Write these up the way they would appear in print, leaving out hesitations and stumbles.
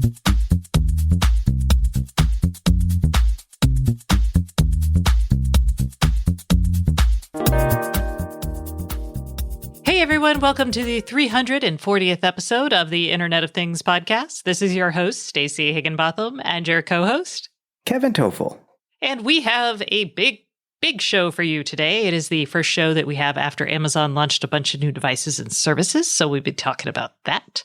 Hey everyone, welcome to the 340th episode of the Internet of Things podcast. This is your host, Stacey Higginbotham, and your co-host, Kevin Toffel. And we have a big show for you today. It is the first show that we have after Amazon launched a bunch of new devices and services, so we've been talking about that.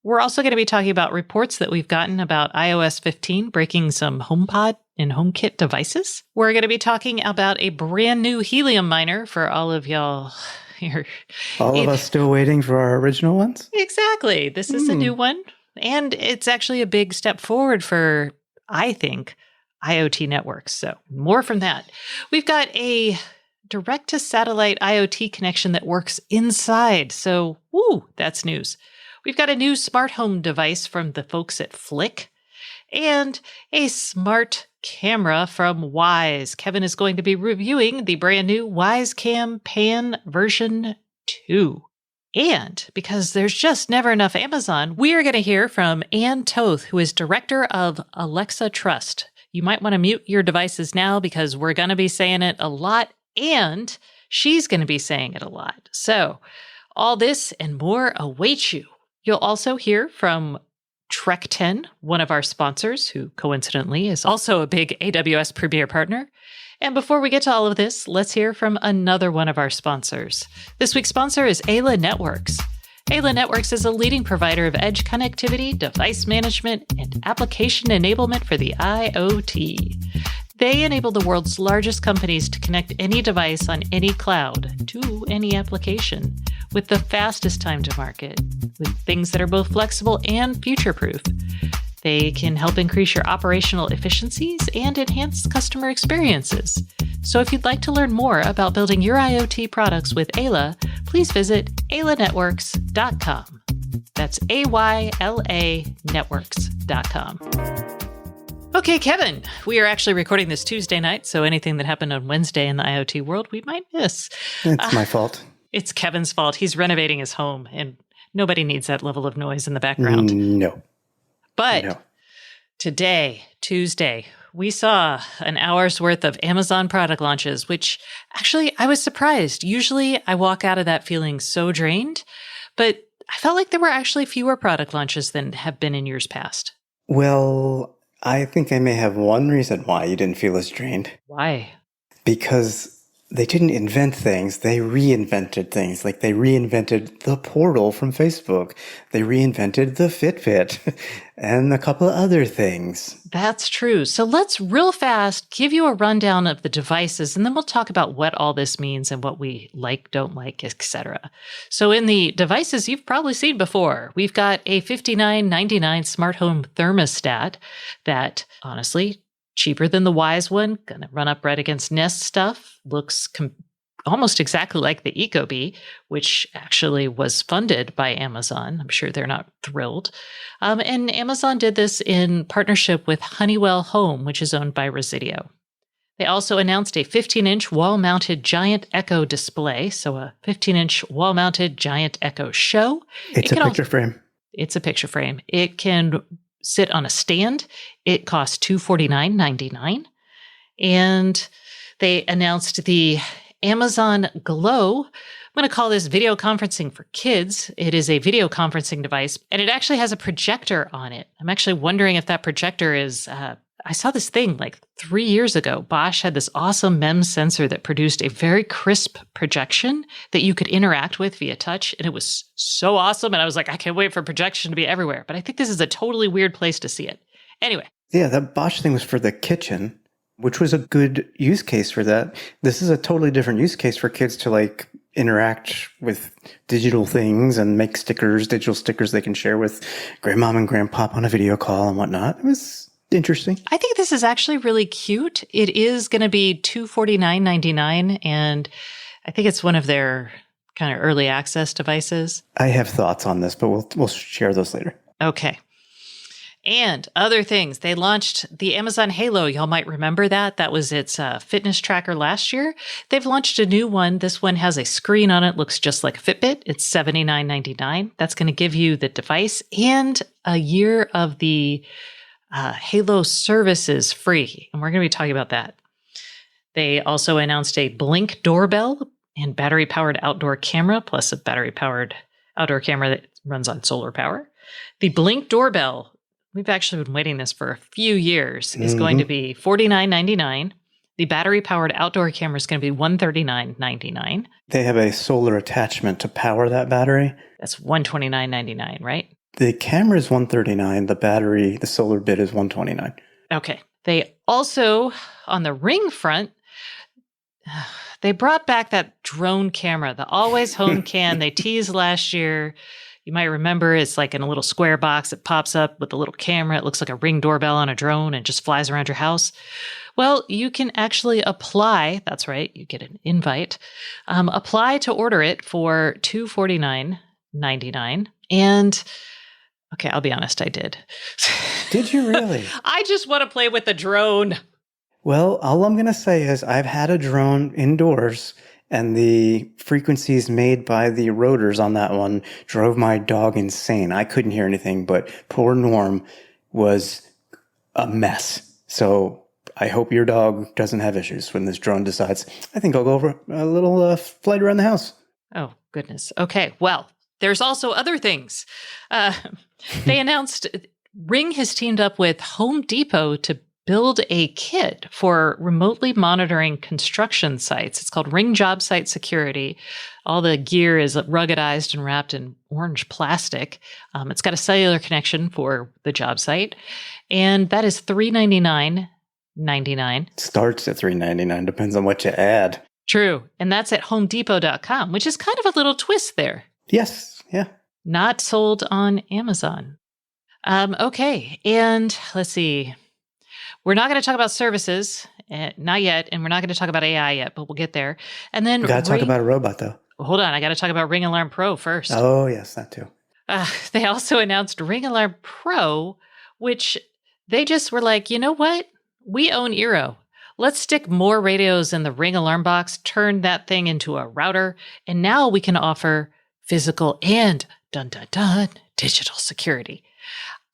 We're also going to be talking about reports that we've gotten about iOS 15 breaking some HomePod and HomeKit devices. We're going to be talking about a brand new Helium miner for all of y'all. All of us still waiting for our original ones? Exactly. This is a new one. And it's actually a big step forward for, I think, IoT networks. So more from that. We've got a direct-to-satellite IoT connection that works inside. So, that's news. We've got a new smart home device from the folks at Flick and a smart camera from Wyze. Kevin is going to be reviewing the brand new Wyze Cam Pan version 2. And because there's just never enough Amazon, we are going to hear from Ann Toth, who is director of Alexa Trust. You might want to mute your devices now because we're going to be saying it a lot, and she's going to be saying it a lot. So all this and more awaits you. You'll also hear from Trekton, one of our sponsors, who coincidentally is also a big AWS Premier partner. And before we get to all of this, let's hear from another one of our sponsors. This week's sponsor is Ayla Networks. Ayla Networks is a leading provider of edge connectivity, device management, and application enablement for the IoT. They enable the world's largest companies to connect any device on any cloud to any application with the fastest time to market, with things that are both flexible and future-proof. They can help increase your operational efficiencies and enhance customer experiences. So if you'd like to learn more about building your IoT products with Ayla, please visit aylanetworks.com. That's AYLA networks.com. Okay, Kevin, we are actually recording this Tuesday night, so anything that happened on Wednesday in the IoT world, we might miss. It's my fault. It's Kevin's fault. He's renovating his home, and nobody needs that level of noise in the background. No. But today, Tuesday, we saw an hour's worth of Amazon product launches, which actually I was surprised. Usually I walk out of that feeling so drained, but I felt like there were actually fewer product launches than have been in years past. Well, I think I may have one reason why you didn't feel as drained. Why? Because they didn't invent things, they reinvented things. Like they reinvented the portal from Facebook. They reinvented the Fitbit and a couple of other things. That's true. So let's real fast give you a rundown of the devices, and then we'll talk about what all this means and what we like, don't like, etc. So in the devices you've probably seen before, we've got a $59.99 smart home thermostat that, honestly, cheaper than the Wyze one, gonna run up right against Nest stuff, looks almost exactly like the Ecobee, which actually was funded by Amazon. I'm sure they're not thrilled. And Amazon did this in partnership with Honeywell Home, which is owned by Resideo. They also announced a 15-inch wall-mounted giant Echo display, so a 15-inch wall-mounted giant Echo Show. It's a picture frame. It's a picture frame. It can sit on a stand. It costs $249.99. And they announced the Amazon Glow. I'm going to call this video conferencing for kids. It is a video conferencing device, and it actually has a projector on it. I'm actually wondering if that projector is I saw this thing like 3 years ago. Bosch had this awesome MEMS sensor that produced a very crisp projection that you could interact with via touch. And it was so awesome. And I was like, I can't wait for projection to be everywhere. But I think this is a totally weird place to see it. Anyway. Yeah, that Bosch thing was for the kitchen, which was a good use case for that. This is a totally different use case for kids to like interact with digital things and make stickers, digital stickers they can share with grandmom and grandpop on a video call and whatnot. It was interesting. I think this is actually really cute. It is going to be $249.99, and I think it's one of their kind of early access devices. I have thoughts on this, but we'll share those later. Okay. And other things, they launched the Amazon Halo. Y'all might remember that. That was its fitness tracker last year. They've launched a new one. This one has a screen on it, looks just like a Fitbit. It's $79.99. That's going to give you the device and a year of the Halo services free. And we're going to be talking about that. They also announced a Blink doorbell and battery-powered outdoor camera, plus a battery-powered outdoor camera that runs on solar power. The Blink doorbell, we've actually been waiting this for a few years, is going to be $49.99. The battery-powered outdoor camera is going to be $139.99. They have a solar attachment to power that battery. That's $129.99, right? The camera is $139. The battery, the solar bit is $129. Okay. They also, on the Ring front, they brought back that drone camera, the Always Home Cam they teased last year. You might remember it's like in a little square box. It pops up with a little camera. It looks like a Ring doorbell on a drone and just flies around your house. Well, you can actually apply. That's right. You get an invite. Apply to order it for $249.99. And okay, I'll be honest, I did. Did you really? I just want to play with the drone. Well, all I'm going to say is I've had a drone indoors, and the frequencies made by the rotors on that one drove my dog insane. I couldn't hear anything, but poor Norm was a mess. So I hope your dog doesn't have issues when this drone decides, I think I'll go over a little flight around the house. Oh, goodness. Okay, well, there's also other things. They announced Ring has teamed up with Home Depot to build a kit for remotely monitoring construction sites. It's called Ring Job Site Security. All the gear is ruggedized and wrapped in orange plastic. It's got a cellular connection for the job site. And that is $399.99. Starts at $399, depends on what you add. True. And that's at homedepot.com, which is kind of a little twist there. Yes, yeah. Not sold on Amazon. Okay, and let's see. We're not going to talk about services, not yet, and we're not going to talk about AI yet, but we'll get there. And then we got to talk about a robot, though. Hold on, I got to talk about Ring Alarm Pro first. Oh, yes, that too. They also announced Ring Alarm Pro, which they just were like, you know what? We own Eero. Let's stick more radios in the Ring Alarm box, turn that thing into a router, and now we can offer physical and digital security.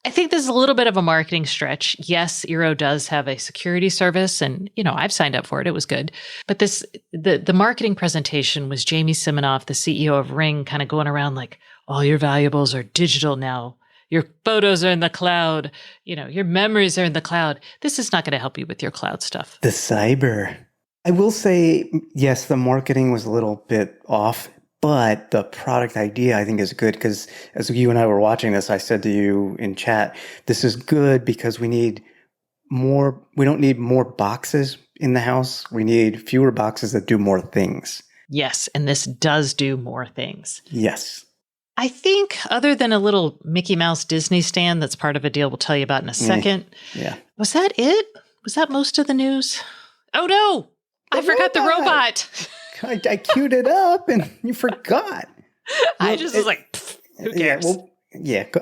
I think this is a little bit of a marketing stretch. Yes, Eero does have a security service, and I've signed up for it. It was good. But the marketing presentation was Jamie Siminoff, the CEO of Ring, kind of going around like, all your valuables are digital now. Your photos are in the cloud. Your memories are in the cloud. This is not going to help you with your cloud stuff. The cyber. I will say, yes, the marketing was a little bit off. But the product idea, I think, is good because as you and I were watching this, I said to you in chat, this is good because we don't need more boxes in the house. We need fewer boxes that do more things. Yes, and this does do more things. Yes. I think other than a little Mickey Mouse Disney stand that's part of a deal we'll tell you about in a second. Yeah. Was that it? Was that most of the news? Oh, no. I forgot the robot. I queued it up and you forgot. I just was like, who cares?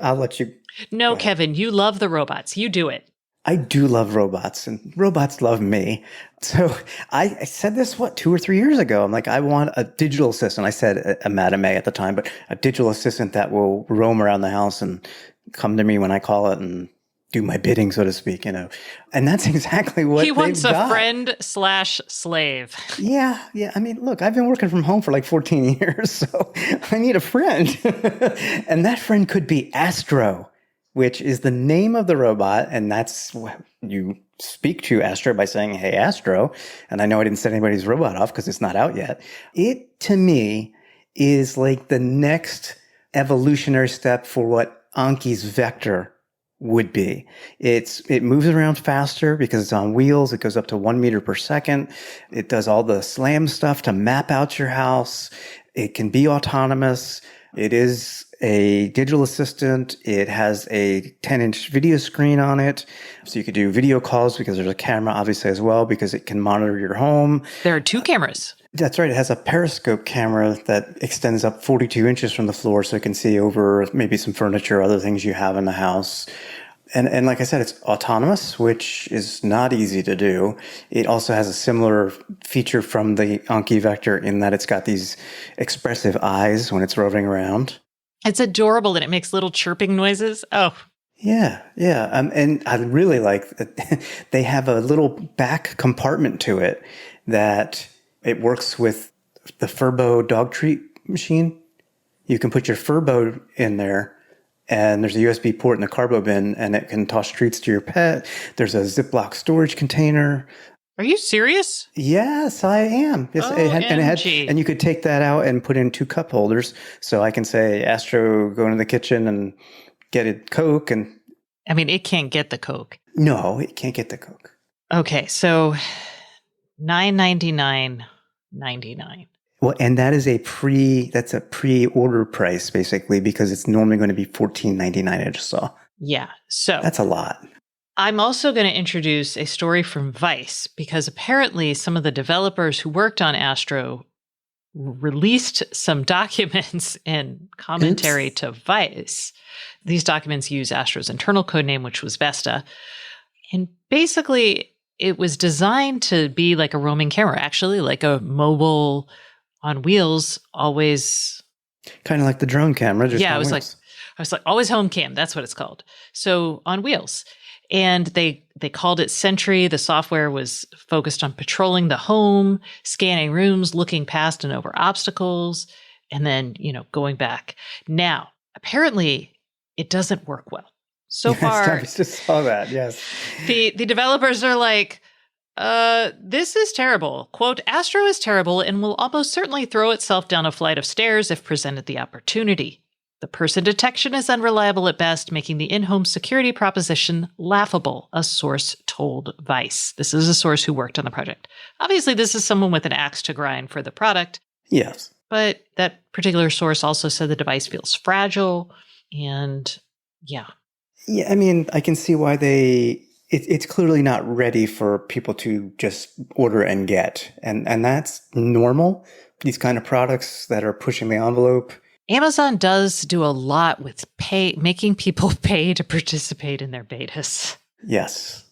I'll let you. No, Kevin, you love the robots. You do it. I do love robots and robots love me. So I said this, 2 or 3 years ago. I'm like, I want a digital assistant. I said a Madame A at the time, but a digital assistant that will roam around the house and come to me when I call it and do my bidding, so to speak, And that's exactly what he wants they've got. A friend/slave. Yeah. I mean, look, I've been working from home for like 14 years, so I need a friend. And that friend could be Astro, which is the name of the robot. And that's what you speak to Astro by saying, hey, Astro. And I know I didn't set anybody's robot off because it's not out yet. It, to me, is like the next evolutionary step for what Anki's Vector would be. It moves around faster because it's on wheels. It goes up to 1 meter per second. It does all the SLAM stuff to map out your house. It can be autonomous. It is a digital assistant. It has a 10-inch video screen on it. So you could do video calls because there's a camera obviously as well because it can monitor your home. There are 2 cameras. That's right. It has a periscope camera that extends up 42 inches from the floor so it can see over maybe some furniture, other things you have in the house. And like I said, it's autonomous, which is not easy to do. It also has a similar feature from the Anki Vector in that it's got these expressive eyes when it's roving around. It's adorable that it makes little chirping noises. Oh, yeah. And I really like that they have a little back compartment to it that it works with the Furbo dog treat machine. You can put your Furbo in there, and there's a USB port in the carbo bin, and it can toss treats to your pet. There's a Ziploc storage container. Are you serious? Yes, I am. Yes, and you could take that out and put in 2 cup holders. So I can say, Astro, go into the kitchen and get a Coke. And I mean, it can't get the Coke. No, it can't get the Coke. Okay, so $9.99.99. Well, and that is a pre-order price, basically, because it's normally going to be $14.99, I just saw. Yeah, so that's a lot. I'm also going to introduce a story from Vice, because apparently some of the developers who worked on Astro released some documents and commentary to Vice. These documents use Astro's internal code name, which was Vesta. And basically, it was designed to be like a roaming camera, actually, like a mobile on wheels, always. Kind of like the drone camera. Just I was like, always home cam. That's what it's called. So on wheels. And they called it Sentry. The software was focused on patrolling the home, scanning rooms, looking past and over obstacles, and then, going back. Now, apparently, it doesn't work well. So far. I just saw that, yes. The developers are like, this is terrible. Quote, Astro is terrible and will almost certainly throw itself down a flight of stairs if presented the opportunity. The person detection is unreliable at best, making the in-home security proposition laughable, a source told Vice. This is a source who worked on the project. Obviously, this is someone with an axe to grind for the product. Yes. But that particular source also said the device feels fragile and yeah. Yeah, I mean, I can see why it's clearly not ready for people to just order and get. And that's normal. These kind of products that are pushing the envelope. Amazon does do a lot with making people pay to participate in their betas. Yes.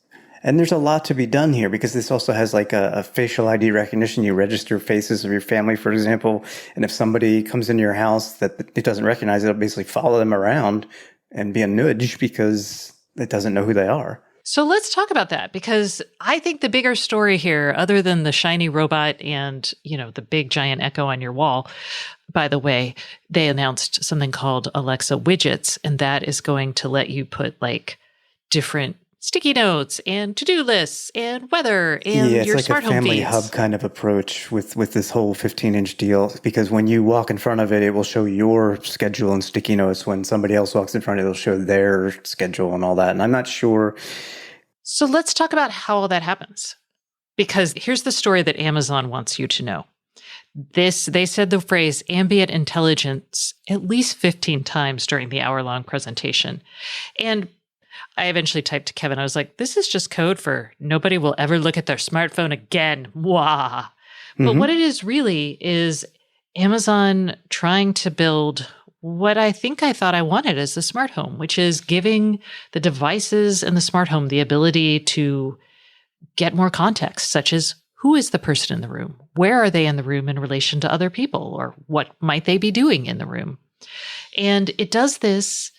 And there's a lot to be done here because this also has like a facial ID recognition. You register faces of your family, for example. And if somebody comes into your house that it doesn't recognize, it'll basically follow them around and be a nudge because it doesn't know who they are. So let's talk about that, because I think the bigger story here, other than the shiny robot and, the big giant Echo on your wall, by the way, they announced something called Alexa Widgets, and that is going to let you put like different sticky notes and to-do lists and weather and your smart home feeds. It's like a family hub kind of approach with this whole 15-inch deal, because when you walk in front of it, it will show your schedule and sticky notes. When somebody else walks in front of it, it'll show their schedule and all that. And I'm not sure. So let's talk about how all that happens, because here's the story that Amazon wants you to know. They said the phrase ambient intelligence at least 15 times during the hour-long presentation. And I eventually typed to Kevin, I was like, this is just code for nobody will ever look at their smartphone again. Wah. But what it is really is Amazon trying to build what I thought I wanted as the smart home, which is giving the devices in the smart home the ability to get more context, such as who is the person in the room? Where are they in the room in relation to other people? Or what might they be doing in the room? And it does this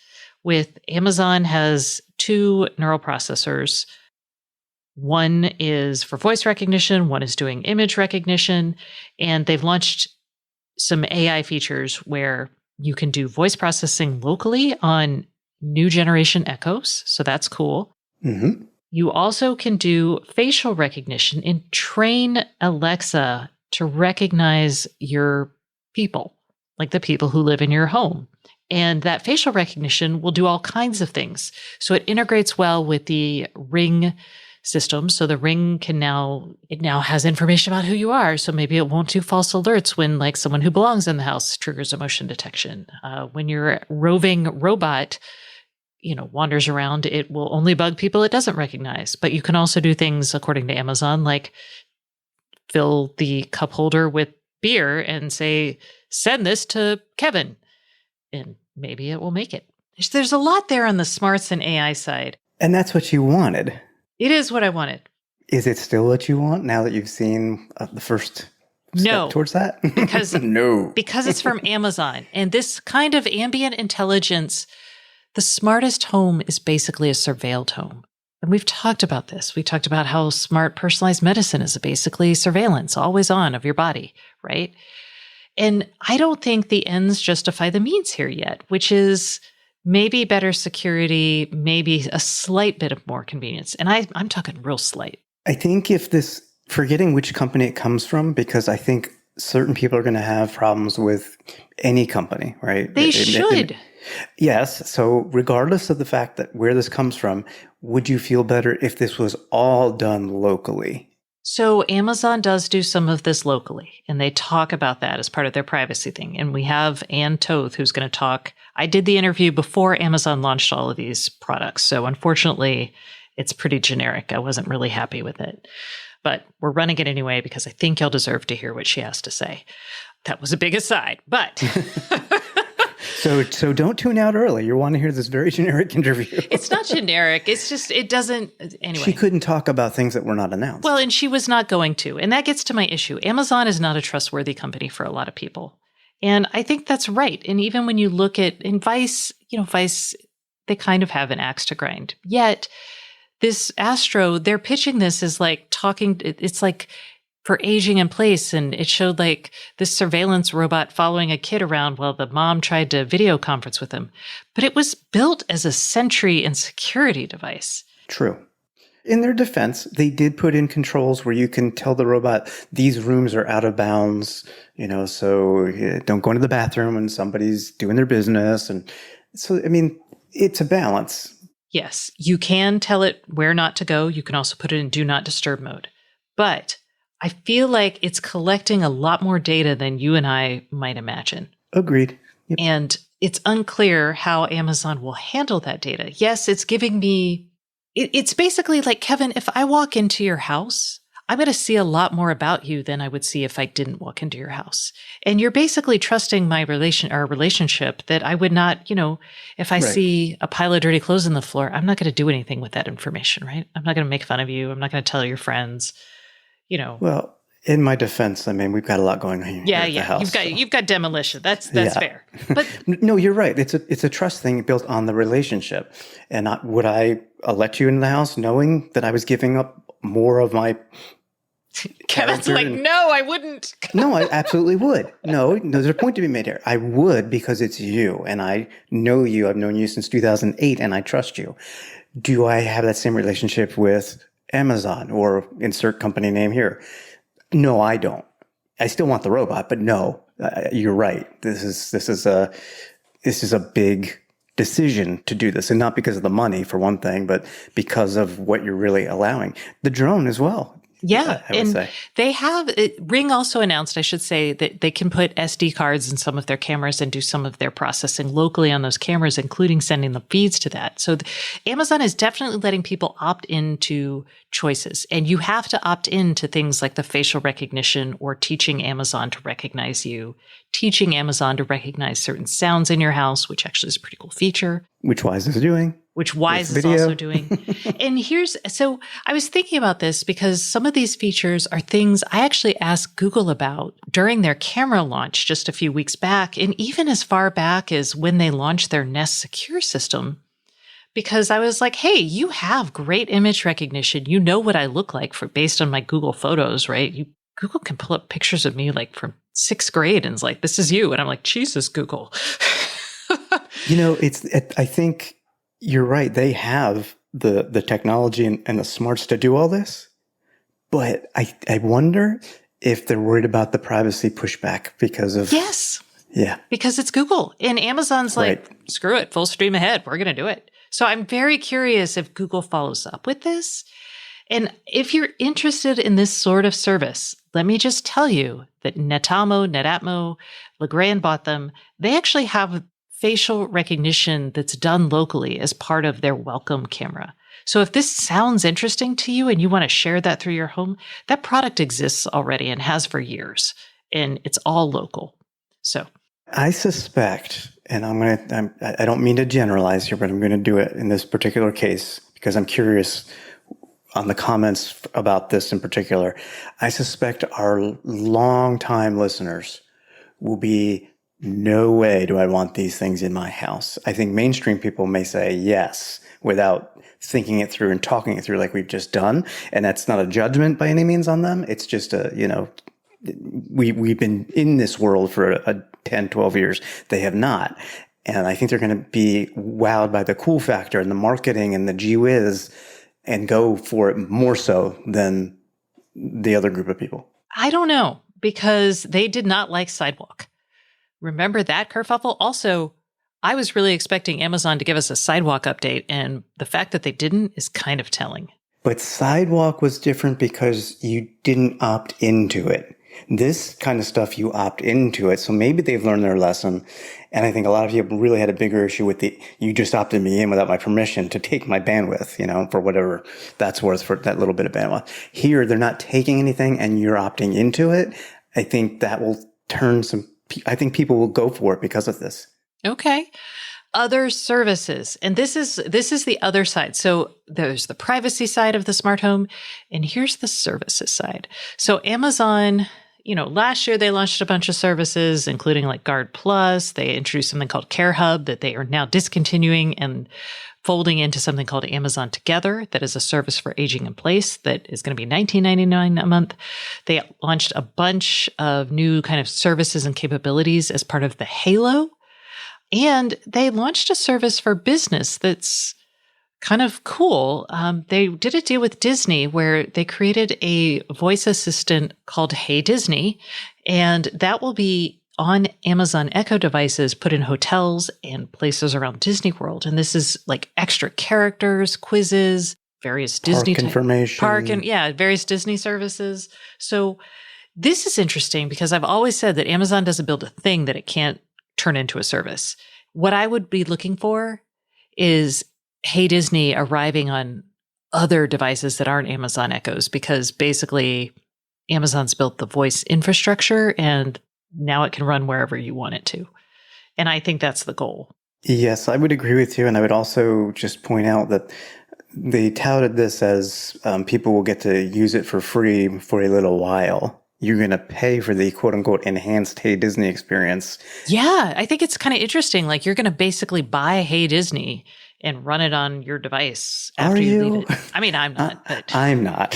with Amazon has 2 neural processors. One is for voice recognition, one is doing image recognition, and they've launched some AI features where you can do voice processing locally on new generation Echoes, so that's cool. Mm-hmm. You also can do facial recognition and train Alexa to recognize your people, like the people who live in your home. And that facial recognition will do all kinds of things. So it integrates well with the Ring system. So the Ring it now has information about who you are. So maybe it won't do false alerts when like someone who belongs in the house triggers a motion detection. When your roving robot, wanders around, it will only bug people it doesn't recognize. But you can also do things, according to Amazon, like fill the cup holder with beer and say, send this to Kevin. And maybe it will make it. There's a lot there on the smarts and AI side. And that's what you wanted. It is what I wanted. Is it still what you want now that you've seen the first step towards that? Because no. Because it's from Amazon. And this kind of ambient intelligence, the smartest home is basically a surveilled home. And we've talked about this. We talked about how smart personalized medicine is basically surveillance, always on of your body, right? And I don't think the ends justify the means here yet, which is maybe better security, maybe a slight bit of more convenience. And I'm talking real slight. I think forgetting which company it comes from, because I think certain people are going to have problems with any company, right? They should. Yes. So regardless of the fact that where this comes from, would you feel better if this was all done locally? So Amazon does do some of this locally, and they talk about that as part of their privacy thing. And we have Ann Toth, who's going to talk. I did the interview before Amazon launched all of these products. So unfortunately, it's pretty generic. I wasn't really happy with it. But we're running it anyway because I think you'll deserve to hear what she has to say. That was a big aside, but... So don't tune out early. You want to hear this very generic interview. It's not generic. It's just, it doesn't, anyway. She couldn't talk about things that were not announced. Well, and she was not going to. And that gets to my issue. Amazon is not a trustworthy company for a lot of people. And I think that's right. And even when you look at, in Vice, Vice, they kind of have an axe to grind. Yet, this Astro, they're pitching this as like talking, it's like for aging in place. And it showed like this surveillance robot following a kid around while the mom tried to video conference with him. But it was built as a sentry and security device. True. In their defense, they did put in controls where you can tell the robot, these rooms are out of bounds, so don't go into the bathroom when somebody's doing their business. And so, I mean, it's a balance. Yes, you can tell it where not to go. You can also put it in do not disturb mode. But I feel like it's collecting a lot more data than you and I might imagine. Agreed. Yep. And it's unclear how Amazon will handle that data. Yes, it's giving me, it's basically like, Kevin, if I walk into your house, I'm going to see a lot more about you than I would see if I didn't walk into your house. And you're basically trusting our relationship that I would not, if I see a pile of dirty clothes on the floor, I'm not going to do anything with that information, right? I'm not going to make fun of you. I'm not going to tell your friends. Well, in my defense, I mean, we've got a lot going on here. Yeah. At the house, you've got demolition. That's fair. But no, you're right. It's a trust thing built on the relationship. And would I let you in the house knowing that I was giving up more of my Kevin's like, no, I wouldn't. No, I absolutely would. No, there's a point to be made here. I would, because it's you, and I know you. I've known you since 2008, and I trust you. Do I have that same relationship with Amazon or insert company name here? No, I don't. I still want the robot, but no, you're right. This is a big decision to do this, and not because of the money for one thing, but because of what you're really allowing. The drone as well. Yeah. I would say. They have, Ring also announced, I should say, that they can put SD cards in some of their cameras and do some of their processing locally on those cameras, including sending the feeds to that. So Amazon is definitely letting people opt into choices. And you have to opt into things like the facial recognition or teaching Amazon to recognize you, teaching Amazon to recognize certain sounds in your house, which actually is a pretty cool feature. Which Wise is doing. Which Wise is also doing. And so I was thinking about this because some of these features are things I actually asked Google about during their camera launch just a few weeks back, and even as far back as when they launched their Nest Secure system, because I was like, hey, you have great image recognition. You know what I look like based on my Google photos, right? Google can pull up pictures of me like from 6th grade and it's like, this is you. And I'm like, Jesus, Google. I think you're right. They have the technology and the smarts to do all this. But I wonder if they're worried about the privacy pushback because of... Yes. Yeah. Because it's Google. And Amazon's like, screw it, full stream ahead. We're going to do it. So I'm very curious if Google follows up with this. And if you're interested in this sort of service, let me just tell you that Netatmo, Legrand bought them. They actually have facial recognition that's done locally as part of their welcome camera. So if this sounds interesting to you and you want to share that through your home, that product exists already and has for years, and it's all local. So I suspect and I don't mean to generalize here, but I'm going to do it in this particular case because I'm curious on the comments about this in particular. I suspect our longtime listeners will be, no way do I want these things in my house. I think mainstream people may say yes without thinking it through and talking it through like we've just done. And that's not a judgment by any means on them. It's just we've been in this world for 10, 12 years. They have not. And I think they're going to be wowed by the cool factor and the marketing and the gee whiz and go for it more so than the other group of people. I don't know, because they did not like Sidewalk. Remember that kerfuffle? Also, I was really expecting Amazon to give us a Sidewalk update, and the fact that they didn't is kind of telling. But Sidewalk was different because you didn't opt into it. This kind of stuff, you opt into it. So maybe they've learned their lesson. And I think a lot of people really had a bigger issue with you just opted me in without my permission to take my bandwidth, for whatever that's worth, for that little bit of bandwidth. Here, they're not taking anything and you're opting into it. I think that will I think people will go for it because of this. Okay. Other services. And this is the other side. So there's the privacy side of the smart home, and here's the services side. So Amazon, last year they launched a bunch of services, including like Guard Plus. They introduced something called Care Hub that they are now discontinuing and folding into something called Amazon Together. That is a service for aging in place that is going to be $19.99 a month. They launched a bunch of new kind of services and capabilities as part of the Halo. And they launched a service for business that's kind of cool. They did a deal with Disney where they created a voice assistant called Hey Disney, and that will be on Amazon Echo devices put in hotels and places around Disney World. And this is like extra characters, quizzes, various Disney information, various Disney services. So this is interesting because I've always said that Amazon doesn't build a thing that it can't turn into a service. What I would be looking for is Hey Disney arriving on other devices that aren't Amazon Echoes, because basically Amazon's built the voice infrastructure and now it can run wherever you want it to. And I think that's the goal. Yes, I would agree with you. And I would also just point out that they touted this as people will get to use it for free for a little while. You're going to pay for the quote unquote enhanced Hey Disney experience. Yeah, I think it's kind of interesting. Like you're going to basically buy Hey Disney and run it on your device after you leave it. I mean, I'm not. But I'm not.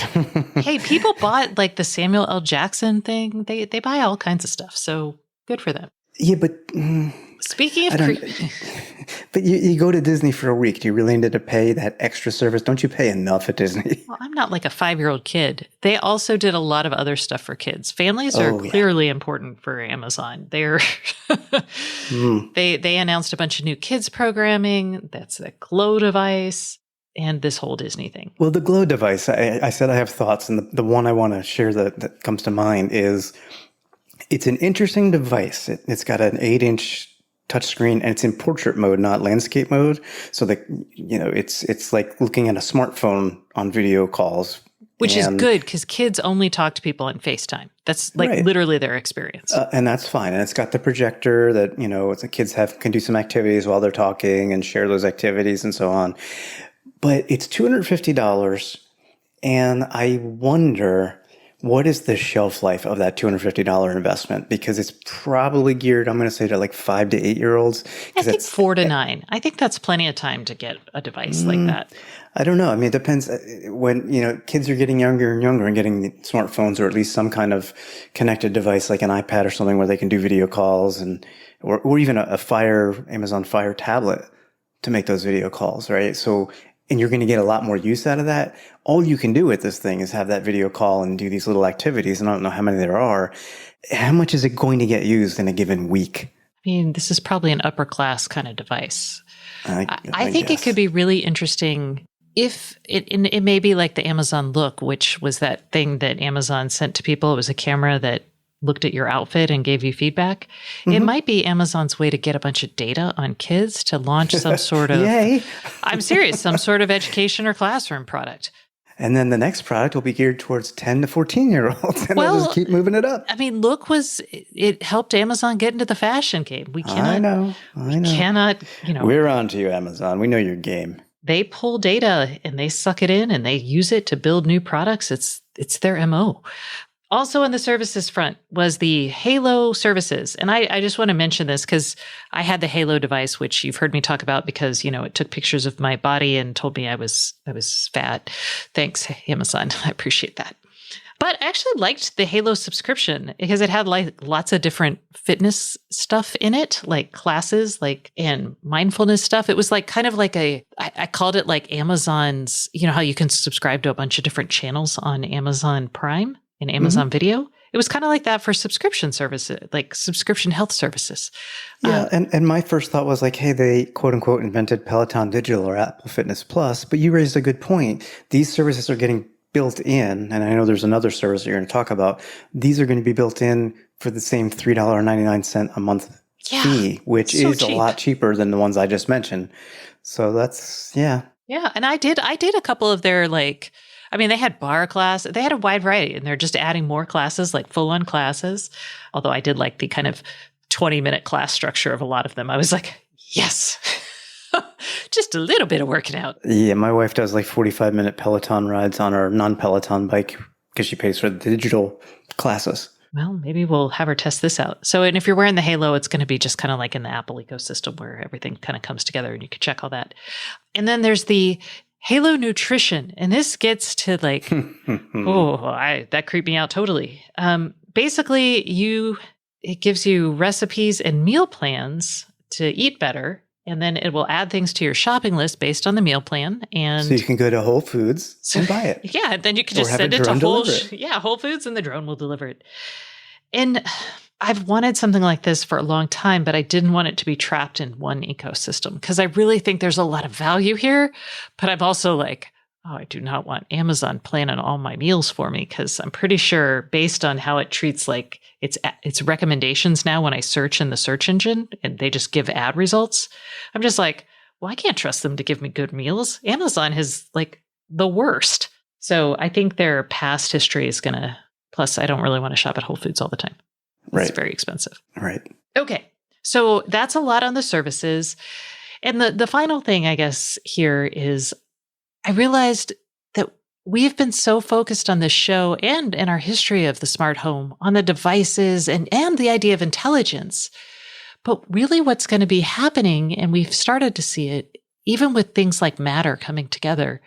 Hey, people bought like the Samuel L. Jackson thing. They buy all kinds of stuff. So good for them. Yeah, but speaking of, but you go to Disney for a week. Do you really need to pay that extra service? Don't you pay enough at Disney? Well, I'm not like a 5-year-old kid. They also did a lot of other stuff for kids. Families are clearly important for Amazon. They're they announced a bunch of new kids programming. That's the Glow device and this whole Disney thing. Well, the Glow device, I said I have thoughts, and the one I want to share that comes to mind is, it's an interesting device. It's got an 8-inch touchscreen, and it's in portrait mode, not landscape mode. So it's like looking at a smartphone on video calls. Which is good because kids only talk to people on FaceTime. That's like literally their experience. And that's fine. And it's got the projector that, the kids can do some activities while they're talking and share those activities and so on. But it's $250. And I wonder, what is the shelf life of that $250 investment? Because it's probably geared, I'm going to say, to like 5 to 8-year-olds. I think 4 to 9. I think that's plenty of time to get a device like that. I don't know. I mean, it depends. When, kids are getting younger and younger and getting smartphones or at least some kind of connected device like an iPad or something where they can do video calls or even a Amazon Fire tablet to make those video calls, right? So, and you're going to get a lot more use out of that. All you can do with this thing is have that video call and do these little activities. And I don't know how many there are. How much is it going to get used in a given week? I mean, this is probably an upper class kind of device. I think it could be really interesting if it may be like the Amazon Look, which was that thing that Amazon sent to people. It was a camera that looked at your outfit and gave you feedback. Mm-hmm. It might be Amazon's way to get a bunch of data on kids to launch some sort of, Yay. I'm serious, some sort of education or classroom product. And then the next product will be geared towards 10 to 14-year-olds. And they'll just keep moving it up. I mean, it helped Amazon get into the fashion game. We cannot. I know. Cannot, We're on to you, Amazon. We know your game. They pull data and they suck it in and they use it to build new products. It's their MO. Also on the services front was the Halo services. And I just want to mention this because I had the Halo device, which you've heard me talk about because, it took pictures of my body and told me I was fat. Thanks, Amazon. I appreciate that. But I actually liked the Halo subscription because it had lots of different fitness stuff in it, like classes, and mindfulness stuff. It was kind of like I called it like Amazon's, how you can subscribe to a bunch of different channels on Amazon Prime and Amazon Video. It was kind of like that for subscription services, like subscription health services. Yeah. And my first thought was hey, they quote unquote invented Peloton Digital or Apple Fitness Plus, but you raised a good point. These services are getting built in, and I know there's another service that you're going to talk about. These are going to be built in for the same $3.99 a month fee, which is cheap. A lot cheaper than the ones I just mentioned. So that's, yeah. Yeah. And I did a couple of their they had bar class. They had a wide variety, and they're just adding more classes, like full-on classes. Although I did like the kind of 20-minute class structure of a lot of them. I was like, yes, just a little bit of working out. Yeah, my wife does 45-minute Peloton rides on her non-Peloton bike because she pays for the digital classes. Well, maybe we'll have her test this out. So, and if you're wearing the Halo, it's going to be just kind of like in the Apple ecosystem where everything kind of comes together and you can check all that. And then there's the Halo Nutrition, and this gets to that creeped me out totally. Basically, it gives you recipes and meal plans to eat better, and then it will add things to your shopping list based on the meal plan. And so you can go to Whole Foods and buy it. Yeah, then you can just send it to Whole Foods, and the drone will deliver it. And I've wanted something like this for a long time, but I didn't want it to be trapped in one ecosystem because I really think there's a lot of value here. But I'm also I do not want Amazon planning all my meals for me because I'm pretty sure based on how it treats its recommendations now when I search in the search engine and they just give ad results, I'm just well, I can't trust them to give me good meals. Amazon is the worst. So I think their past history is going to, plus I don't really want to shop at Whole Foods all the time. It's very expensive. Right. Okay. So that's a lot on the services. And the final thing, I guess, here is I realized that we have been so focused on this show and in our history of the smart home on the devices and the idea of intelligence. But really what's going to be happening, and we've started to see it, even with things like Matter coming together,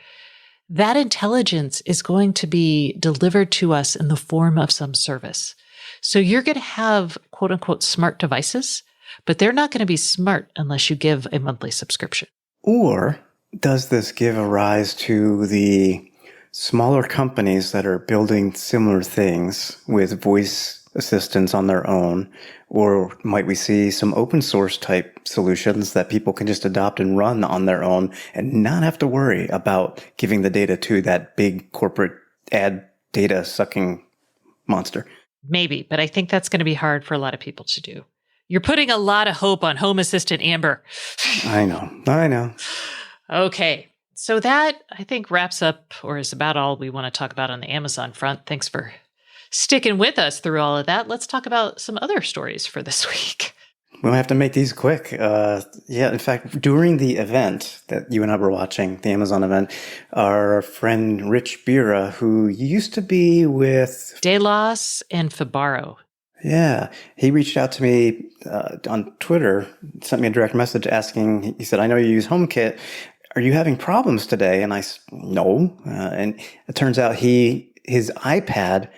that intelligence is going to be delivered to us in the form of some service. So you're going to have quote unquote smart devices, but they're not going to be smart unless you give a monthly subscription. Or does this give a rise to the smaller companies that are building similar things with voice assistants on their own? Or might we see some open source type solutions that people can just adopt and run on their own and not have to worry about giving the data to that big corporate ad data sucking monster? Maybe, but I think that's going to be hard for a lot of people to do. You're putting a lot of hope on Home Assistant Amber. I know. Okay. So that, I think, wraps up or is about all we want to talk about on the Amazon front. Thanks for sticking with us through all of that. Let's talk about some other stories for this week. We'll have to make these quick. In fact, during the event that you and I were watching, the Amazon event, our friend Rich Bira, who used to be with Delos and Fibaro. Yeah, he reached out to me on Twitter, sent me a direct message asking, he said, I know you use HomeKit. Are you having problems today? And I said, no. And it turns out his iPad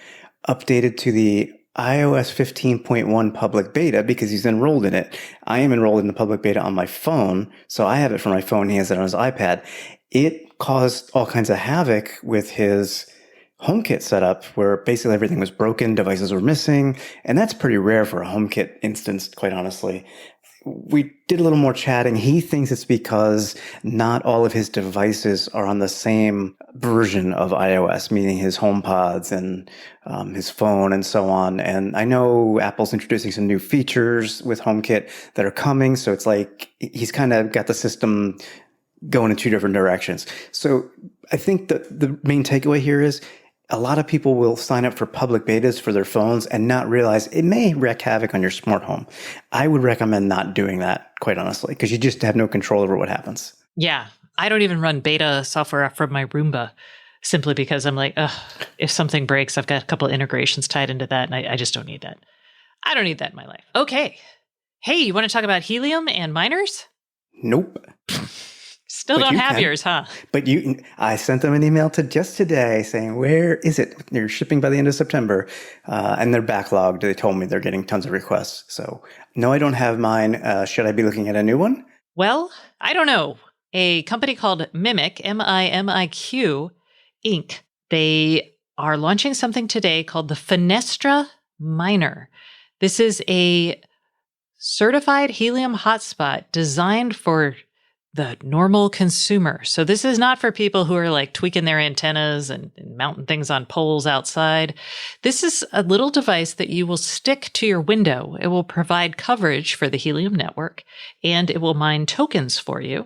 updated to the iOS 15.1 public beta because he's enrolled in it. I am enrolled in the public beta on my phone, so I have it for my phone. He has it on his iPad. It caused all kinds of havoc with his HomeKit setup where basically everything was broken, devices were missing, and that's pretty rare for a HomeKit instance, quite honestly. We did a little more chatting. He thinks it's because not all of his devices are on the same version of iOS, meaning his HomePods and his phone and so on. And I know Apple's introducing some new features with HomeKit that are coming. So it's he's kind of got the system going in two different directions. So I think the main takeaway here is a lot of people will sign up for public betas for their phones and not realize it may wreak havoc on your smart home. I would recommend not doing that, quite honestly, because you just have no control over what happens. Yeah. I don't even run beta software from my Roomba simply because I'm like, if something breaks, I've got a couple of integrations tied into that, and I just don't need that. I don't need that in my life. Okay. Hey, you want to talk about helium and miners? Nope. Still don't have yours, huh? But I sent them an email just today saying, where is it? They're shipping by the end of September, and they're backlogged. They told me they're getting tons of requests. So no, I don't have mine. Should I be looking at a new one? Well, I don't know. A company called Mimiq, MIMIQ, Inc. They are launching something today called the Fenestra Miner. This is a certified helium hotspot designed for the normal consumer. So this is not for people who are like tweaking their antennas and mounting things on poles outside. This is a little device that you will stick to your window. It will provide coverage for the helium network, and it will mine tokens for you.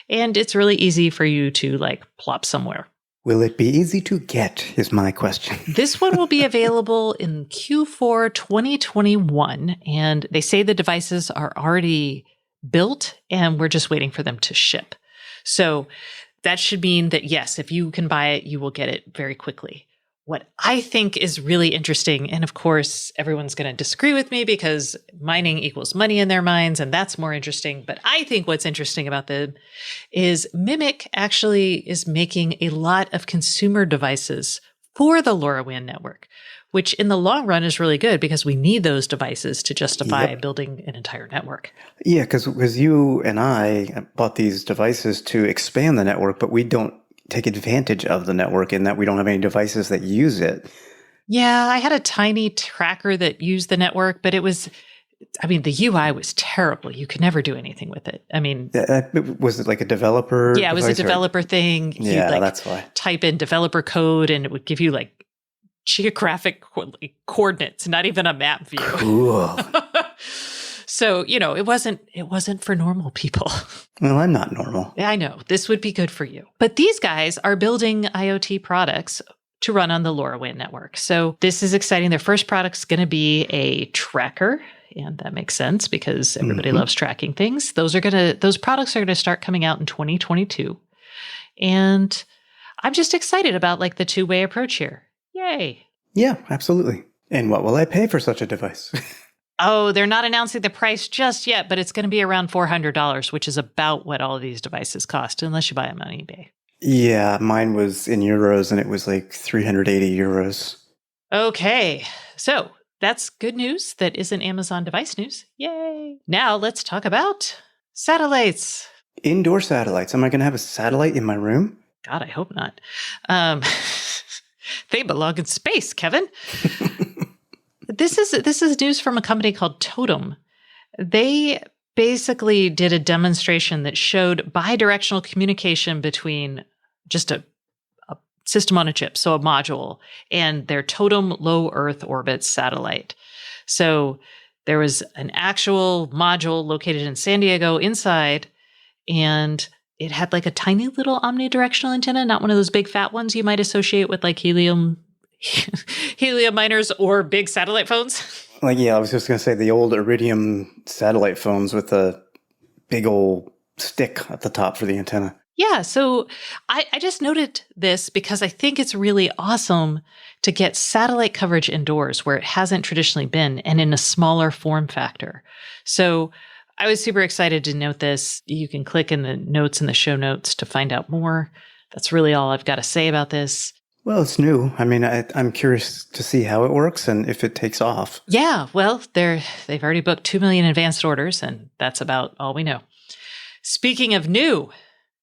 And it's really easy for you to like plop somewhere. Will it be easy to get is my question. This one will be available in Q4 2021. And they say the devices are already built and we're just waiting for them to ship. So that should mean that, yes, if you can buy it, you will get it very quickly. What I think is really interesting, and of course, everyone's going to disagree with me because mining equals money in their minds, and that's more interesting. But I think what's interesting about them is Mimiq actually is making a lot of consumer devices for the LoRaWAN network, which in the long run is really good because we need those devices to justify building an entire network. Yeah, because you and I bought these devices to expand the network, but we don't take advantage of the network in that we don't have any devices that use it. Yeah, I had a tiny tracker that used the network, but the UI was terrible. You could never do anything with it. I mean, was it like a developer? Yeah, it was a developer thing. Yeah, that's why. Type in developer code and it would give you like geographic coordinates, not even a map view. Cool. So, it wasn't for normal people. Well, I'm not normal. I know. This would be good for you. But these guys are building IoT products to run on the LoRaWAN network. So this is exciting. Their first product's going to be a tracker. And that makes sense because everybody loves tracking things. Those products are going to start coming out in 2022. And I'm just excited about like the two-way approach here. Yay. Yeah, absolutely. And what will I pay for such a device? Oh, they're not announcing the price just yet, but it's going to be around $400, which is about what all of these devices cost, unless you buy them on eBay. Yeah, mine was in euros, and it was like 380 euros. Okay, so that's good news that isn't Amazon device news. Yay. Now let's talk about satellites. Indoor satellites. Am I going to have a satellite in my room? God, I hope not. They belong in space, Kevin. This is news from a company called Totem. They basically did a demonstration that showed bidirectional communication between just a system on a chip, so a module, and their Totem low Earth orbit satellite. So there was an actual module located in San Diego inside, and it had like a tiny little omnidirectional antenna, not one of those big fat ones you might associate with like helium miners or big satellite phones. I was just going to say the old Iridium satellite phones with the big old stick at the top for the antenna. Yeah, so I just noted this because I think it's really awesome to get satellite coverage indoors where it hasn't traditionally been and in a smaller form factor. So I was super excited to note this. You can click in the notes in the show notes to find out more. That's really all I've got to say about this. Well, it's new. I mean, I'm curious to see how it works and if it takes off. Yeah, well, they've already booked 2 million advanced orders, and that's about all we know. Speaking of new,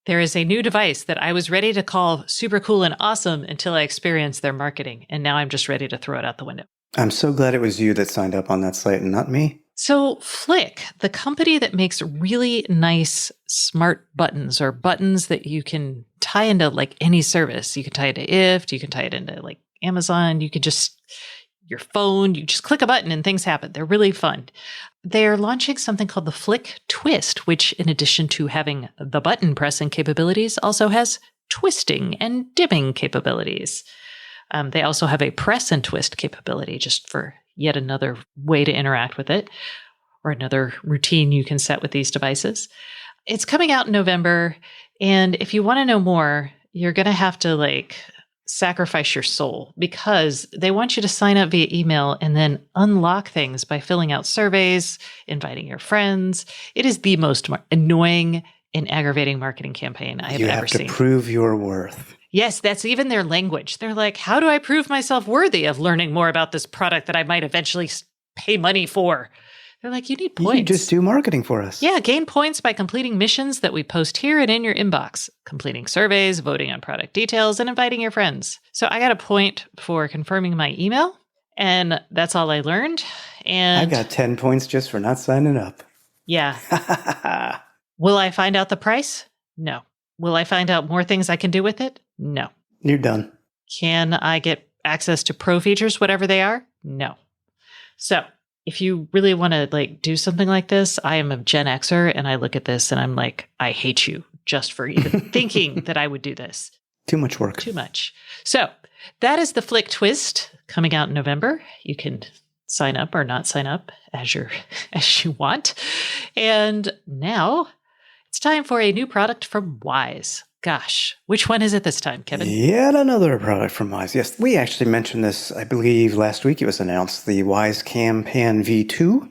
there is a new device that I was ready to call super cool and awesome until I experienced their marketing, and now I'm just ready to throw it out the window. I'm so glad it was you that signed up on that site and not me. So Flick, the company that makes really nice smart buttons or buttons that you can tie into like any service. You can tie it to IFT, you can tie it into like Amazon. You could just your phone. You just click a button and things happen. They're really fun. They're launching something called the Flick Twist, which in addition to having the button pressing capabilities, also has twisting and dimming capabilities. They also have a press and twist capability just for yet another way to interact with it, or another routine you can set with these devices. It's coming out in November. And if you want to know more, you're going to have to sacrifice your soul, because they want you to sign up via email and then unlock things by filling out surveys, inviting your friends. It is the most annoying and aggravating marketing campaign I have ever seen. You have to prove your worth. Yes, that's even their language. They're like, how do I prove myself worthy of learning more about this product that I might eventually pay money for? They're like, you need points. You just do marketing for us. Yeah, gain points by completing missions that we post here and in your inbox, completing surveys, voting on product details, and inviting your friends. So I got a point for confirming my email, and that's all I learned. And I got 10 points just for not signing up. Yeah. Will I find out the price? No. Will I find out more things I can do with it? No. You're done. Can I get access to pro features, whatever they are? No. So if you really want to do something like this, I am a Gen Xer and I look at this and I'm like, I hate you just for even thinking that I would do this. Too much work. Too much. So that is the Flick Twist coming out in November. You can sign up or not sign up as you want. And now it's time for a new product from Wyze. Gosh, which one is it this time, Kevin? Yet another product from Wyze. Yes, we actually mentioned this, I believe, last week. It was announced, the Wyze Cam Pan V2.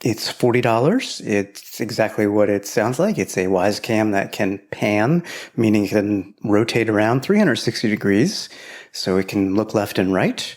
It's $40. It's exactly what it sounds like. It's a Wyze Cam that can pan, meaning it can rotate around 360 degrees, so it can look left and right.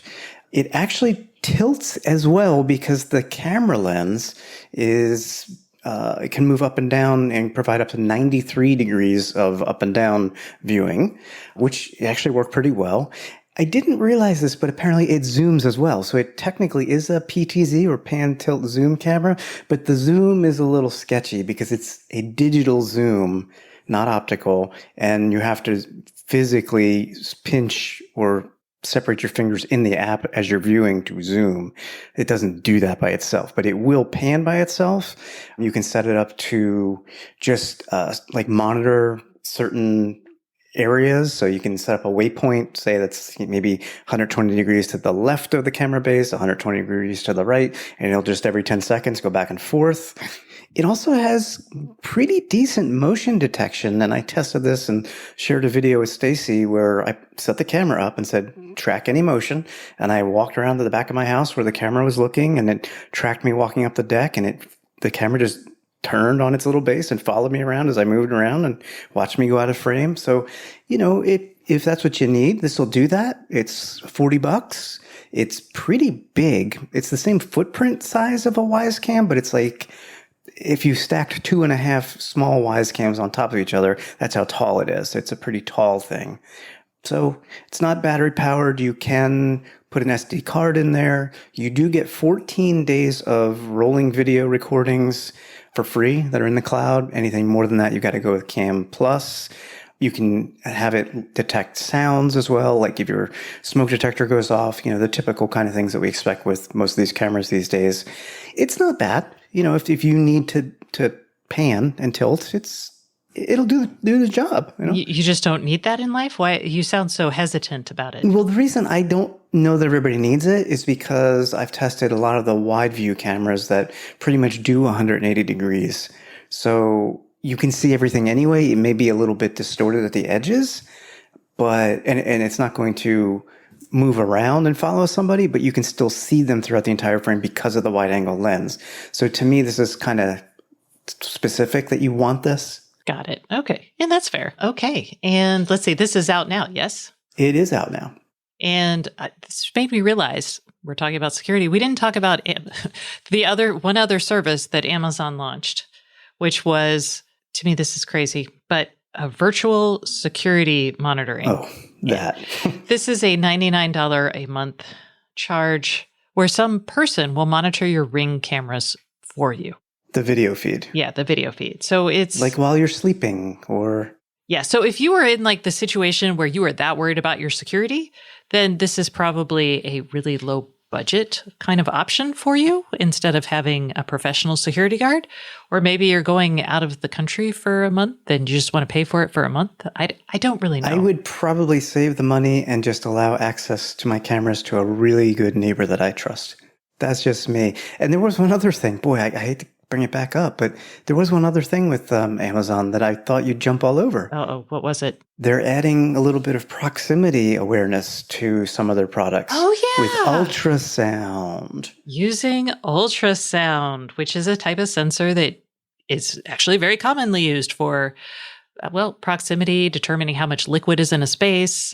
It actually tilts as well because the camera lens is... it can move up and down and provide up to 93 degrees of up and down viewing, which actually worked pretty well. I didn't realize this, but apparently it zooms as well. So it technically is a PTZ or pan tilt zoom camera, but the zoom is a little sketchy because it's a digital zoom, not optical, and you have to physically pinch or separate your fingers in the app as you're viewing to zoom. It doesn't do that by itself, but it will pan by itself. You can set it up to just monitor certain areas. So you can set up a waypoint, say that's maybe 120 degrees to the left of the camera base, 120 degrees to the right, and it'll just every 10 seconds go back and forth. It also has pretty decent motion detection, and I tested this and shared a video with Stacy where I set the camera up and said, track any motion, and I walked around to the back of my house where the camera was looking, and it tracked me walking up the deck, and the camera just turned on its little base and followed me around as I moved around and watched me go out of frame. So, if that's what you need, this will do that. It's $40. It's pretty big. It's the same footprint size of a Wyze Cam, but it's like if you stacked 2.5 small Wyze Cams on top of each other, that's how tall it is. It's a pretty tall thing. So it's not battery powered. You can put an SD card in there. You do get 14 days of rolling video recordings for free that are in the cloud. Anything more than that, you got to go with Cam Plus. You can have it detect sounds as well, like if your smoke detector goes off, the typical kind of things that we expect with most of these cameras these days. It's not bad. If you need to pan and tilt, it'll do the job. You just don't need that in life? Why? You sound so hesitant about it. Well, the reason I don't know that everybody needs it is because I've tested a lot of the wide view cameras that pretty much do 180 degrees. So you can see everything anyway. It may be a little bit distorted at the edges, but and it's not going to move around and follow somebody, but you can still see them throughout the entire frame because of the wide angle lens. So to me, this is kind of specific that you want this. Got it. Okay. And that's fair. Okay. And let's see, this is out now, yes? It is out now. And this made me realize we're talking about security. We didn't talk about one other service that Amazon launched, which was, to me, this is crazy, but a virtual security monitoring. Oh, that. This is a $99 a month charge where some person will monitor your Ring cameras for you. The video feed. Yeah, the video feed. So it's like while you're sleeping or... Yeah, so if you were in the situation where you were that worried about your security, then this is probably a really low budget kind of option for you instead of having a professional security guard. Or maybe you're going out of the country for a month and you just want to pay for it for a month. I don't really know. I would probably save the money and just allow access to my cameras to a really good neighbor that I trust. That's just me. And there was one other thing. Boy, I hate to bring it back up, but there was one other thing with Amazon that I thought you'd jump all over. Oh, what was it? They're adding a little bit of proximity awareness to some of their products. Oh, yeah. With ultrasound. Using ultrasound, which is a type of sensor that is actually very commonly used for, proximity, determining how much liquid is in a space,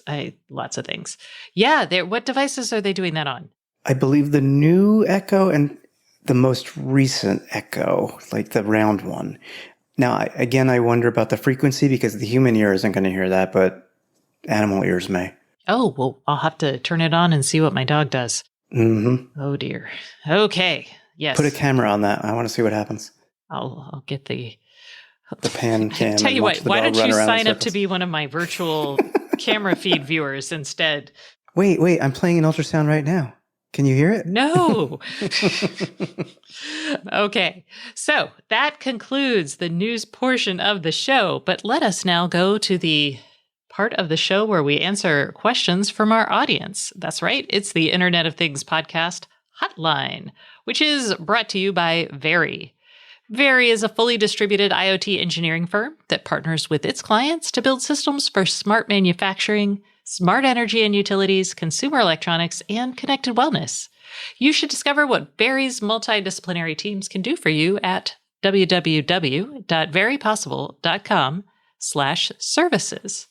lots of things. Yeah, what devices are they doing that on? I believe the new Echo and the most recent Echo, like the round one. Now, I wonder about the frequency because the human ear isn't going to hear that, but animal ears may. Oh, well, I'll have to turn it on and see what my dog does. Mm-hmm. Oh, dear. Okay. Yes. Put a camera on that. I want to see what happens. I'll get the pan cam. Tell you what, why don't you sign up to be one of my virtual camera feed viewers instead? Wait, I'm playing an ultrasound right now. Can you hear it? No. Okay. So that concludes the news portion of the show, but let us now go to the part of the show where we answer questions from our audience. That's right. It's the Internet of Things podcast hotline, which is brought to you by Very. Very is a fully distributed IoT engineering firm that partners with its clients to build systems for smart manufacturing, smart energy and utilities, consumer electronics, and connected wellness. You should discover what Very's multidisciplinary teams can do for you at www.verypossible.com/services.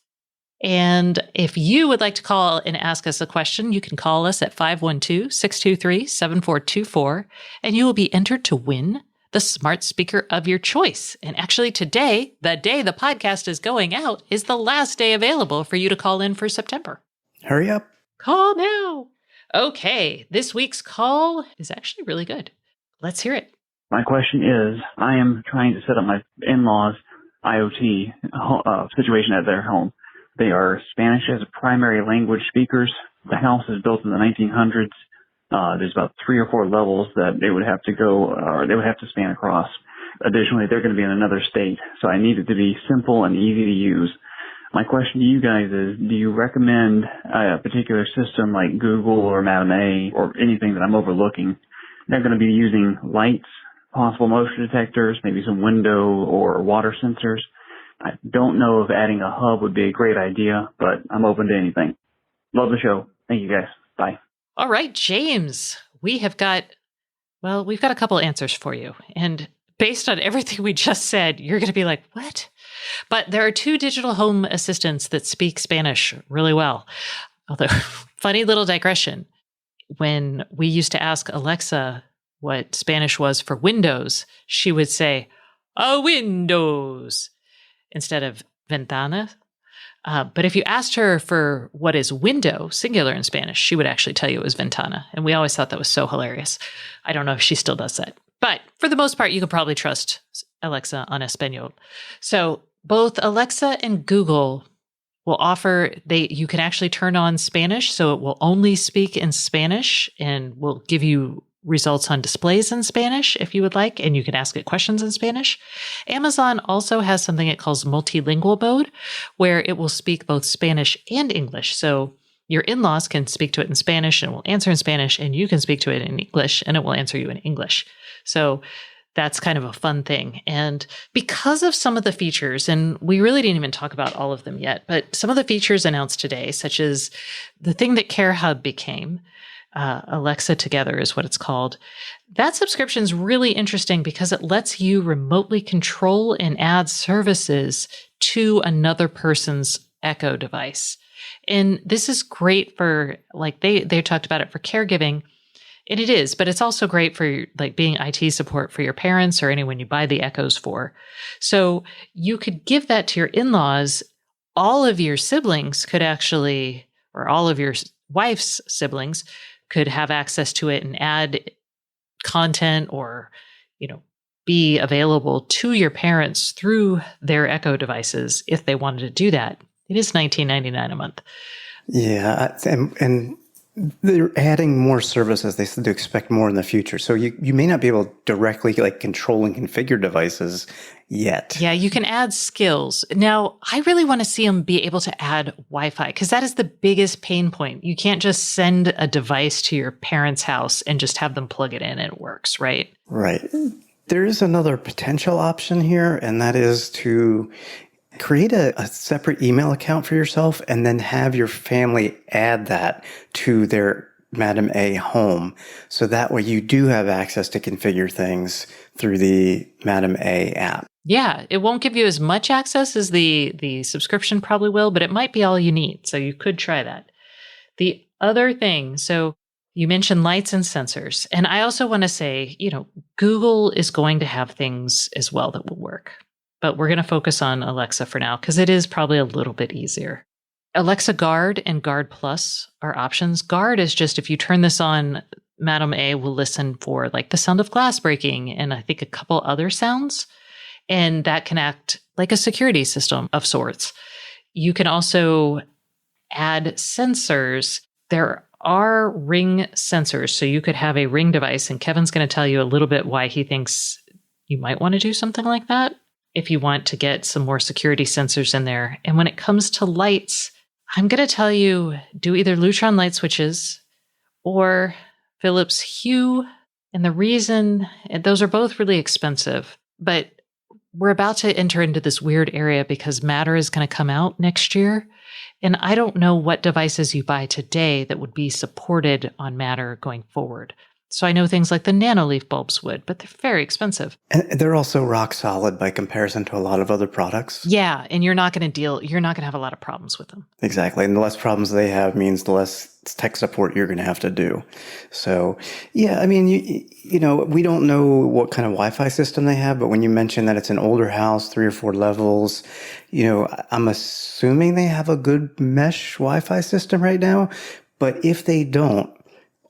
And if you would like to call and ask us a question, you can call us at 512-623-7424, and you will be entered to win the smart speaker of your choice. And actually today, the day the podcast is going out, is the last day available for you to call in for September. Hurry up. Call now. Okay, this week's call is actually really good. Let's hear it. My question is, I am trying to set up my in-laws' IoT situation at their home. They are Spanish as primary language speakers. The house is built in the 1900s. There's about 3 or 4 levels that they would have to go, or they would have to span across. Additionally, they're going to be in another state, so I need it to be simple and easy to use. My question to you guys is, do you recommend a particular system like Google or Madame A or anything that I'm overlooking? They're going to be using lights, possible motion detectors, maybe some window or water sensors. I don't know if adding a hub would be a great idea, but I'm open to anything. Love the show. Thank you guys. Bye. All right, James, we've got a couple answers for you. And based on everything we just said, you're going to be like, what? But there are 2 digital home assistants that speak Spanish really well. Although, funny little digression. When we used to ask Alexa what Spanish was for Windows, she would say, a Windows, instead of ventana. But if you asked her for what is window, singular in Spanish, she would actually tell you it was ventana. And we always thought that was so hilarious. I don't know if she still does that. But for the most part, you can probably trust Alexa on Espanol. So both Alexa and Google will offer, you can actually turn on Spanish. So it will only speak in Spanish and will give you results on displays in Spanish if you would like, and you can ask it questions in Spanish. Amazon also has something it calls multilingual mode, where it will speak both Spanish and English. So your in-laws can speak to it in Spanish and it will answer in Spanish, and you can speak to it in English and it will answer you in English. So that's kind of a fun thing. And because of some of the features, and we really didn't even talk about all of them yet, but some of the features announced today, such as the thing that CareHub became, Alexa Together is what it's called. That subscription is really interesting because it lets you remotely control and add services to another person's Echo device. And this is great for, like, they talked about it for caregiving. And it is, but it's also great for like being IT support for your parents or anyone you buy the Echoes for. So you could give that to your in-laws. All of your siblings could actually, or all of your wife's siblings could have access to it and add content or, be available to your parents through their Echo devices if they wanted to do that. It is $19.99 a month. Yeah. And They're adding more services. They said to expect more in the future. So you may not be able to directly like control and configure devices yet. Yeah, you can add skills. Now, I really want to see them be able to add Wi-Fi because that is the biggest pain point. You can't just send a device to your parents' house and just have them plug it in and it works, right? Right. There is another potential option here, and that is to create a separate email account for yourself and then have your family add that to their Madam A home. So that way you do have access to configure things through the Madam A app. Yeah, it won't give you as much access as the subscription probably will, but it might be all you need. So you could try that. The other thing, so you mentioned lights and sensors. And I also want to say, Google is going to have things as well that will work. But we're going to focus on Alexa for now because it is probably a little bit easier. Alexa Guard and Guard Plus are options. Guard is just if you turn this on, Madam A will listen for like the sound of glass breaking and I think a couple other sounds. And that can act like a security system of sorts. You can also add sensors. There are Ring sensors. So you could have a Ring device, and Kevin's going to tell you a little bit why he thinks you might want to do something like that if you want to get some more security sensors in there. And when it comes to lights, I'm going to tell you, do either Lutron light switches or Philips Hue. And the reason, those are both really expensive, but we're about to enter into this weird area because Matter is going to come out next year. And I don't know what devices you buy today that would be supported on Matter going forward. So I know things like the nanoleaf bulbs would, but they're very expensive. And they're also rock solid by comparison to a lot of other products. Yeah, and you're not going to have a lot of problems with them. Exactly. And the less problems they have means the less tech support you're going to have to do. So, yeah, I mean, we don't know what kind of Wi-Fi system they have, but when you mention that it's an older house, 3 or 4 levels, I'm assuming they have a good mesh Wi-Fi system right now. But if they don't,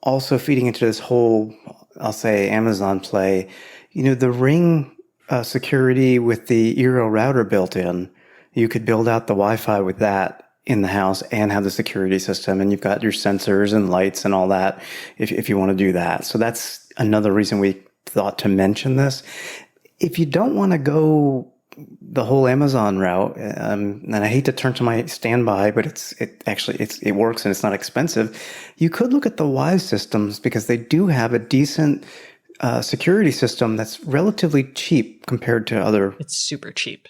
also feeding into this whole, I'll say, Amazon play, the Ring security with the Eero router built in, you could build out the Wi-Fi with that in the house and have the security system. And you've got your sensors and lights and all that if you want to do that. So that's another reason we thought to mention this. If you don't want to go the whole Amazon route, and I hate to turn to my standby, but it works and it's not expensive. You could look at the Wise systems because they do have a decent security system that's relatively cheap compared to other. It's super cheap.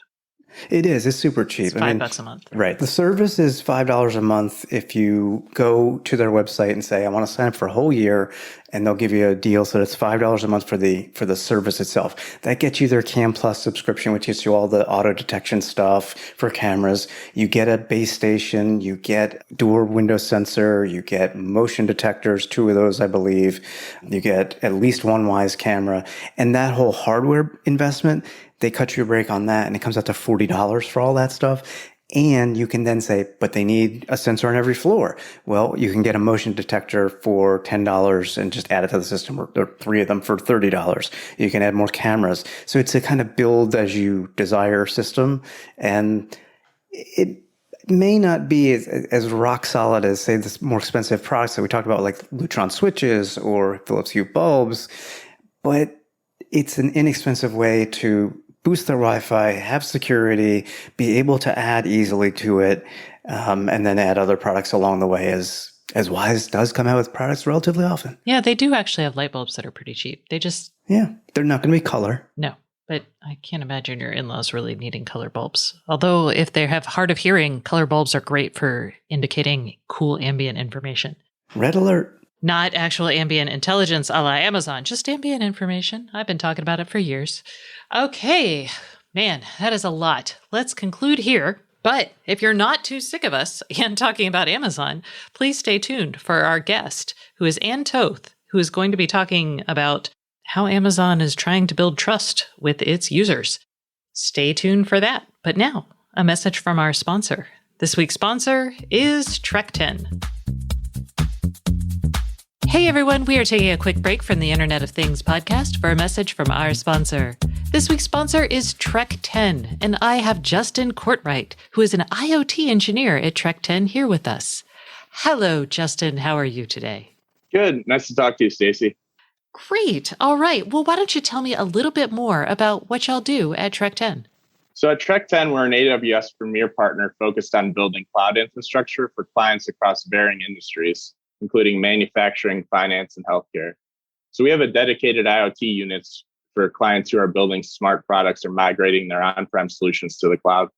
It is. It's super cheap. It's $5 a month. Right. The service is $5 a month if you go to their website and say, I want to sign up for a whole year, and they'll give you a deal. So it's $5 a month for the service itself. That gets you their Cam Plus subscription, which gets you all the auto detection stuff for cameras. You get a base station. You get door window sensor. You get motion detectors, 2 of those, I believe. You get at least one Wise camera. And that whole hardware investment, they cut you a break on that, and it comes out to $40 for all that stuff. And you can then say, but they need a sensor on every floor. Well, you can get a motion detector for $10 and just add it to the system, or 3 of them for $30. You can add more cameras. So it's a kind of build as you desire system. And it may not be as rock solid as, say, the more expensive products that we talked about, like Lutron switches or Philips Hue bulbs, but it's an inexpensive way to boost their Wi-Fi, have security, be able to add easily to it, and then add other products along the way as Wise does come out with products relatively often. Yeah, they do actually have light bulbs that are pretty cheap. Yeah, they're not going to be color. No, but I can't imagine your in-laws really needing color bulbs. Although if they have hard of hearing, color bulbs are great for indicating cool ambient information. Red alert. Not actual ambient intelligence a la Amazon, just ambient information. I've been talking about it for years. Okay, man, that is a lot. Let's conclude here. But if you're not too sick of us and talking about Amazon, please stay tuned for our guest, who is Ann Toth, who is going to be talking about how Amazon is trying to build trust with its users. Stay tuned for that. But now, a message from our sponsor. This week's sponsor is Trekton. Hey everyone, we are taking a quick break from the Internet of Things podcast for a message from our sponsor. This week's sponsor is Trekton, and I have Justin Courtwright, who is an IoT engineer at Trekton, here with us. Hello, Justin. How are you today? Good. Nice to talk to you, Stacy. Great. All right. Well, why don't you tell me a little bit more about what y'all do at Trekton? So at Trekton, we're an AWS premier partner focused on building cloud infrastructure for clients across varying industries, including manufacturing, finance, and healthcare. So we have a dedicated IoT units for clients who are building smart products or migrating their on-prem solutions to the cloud.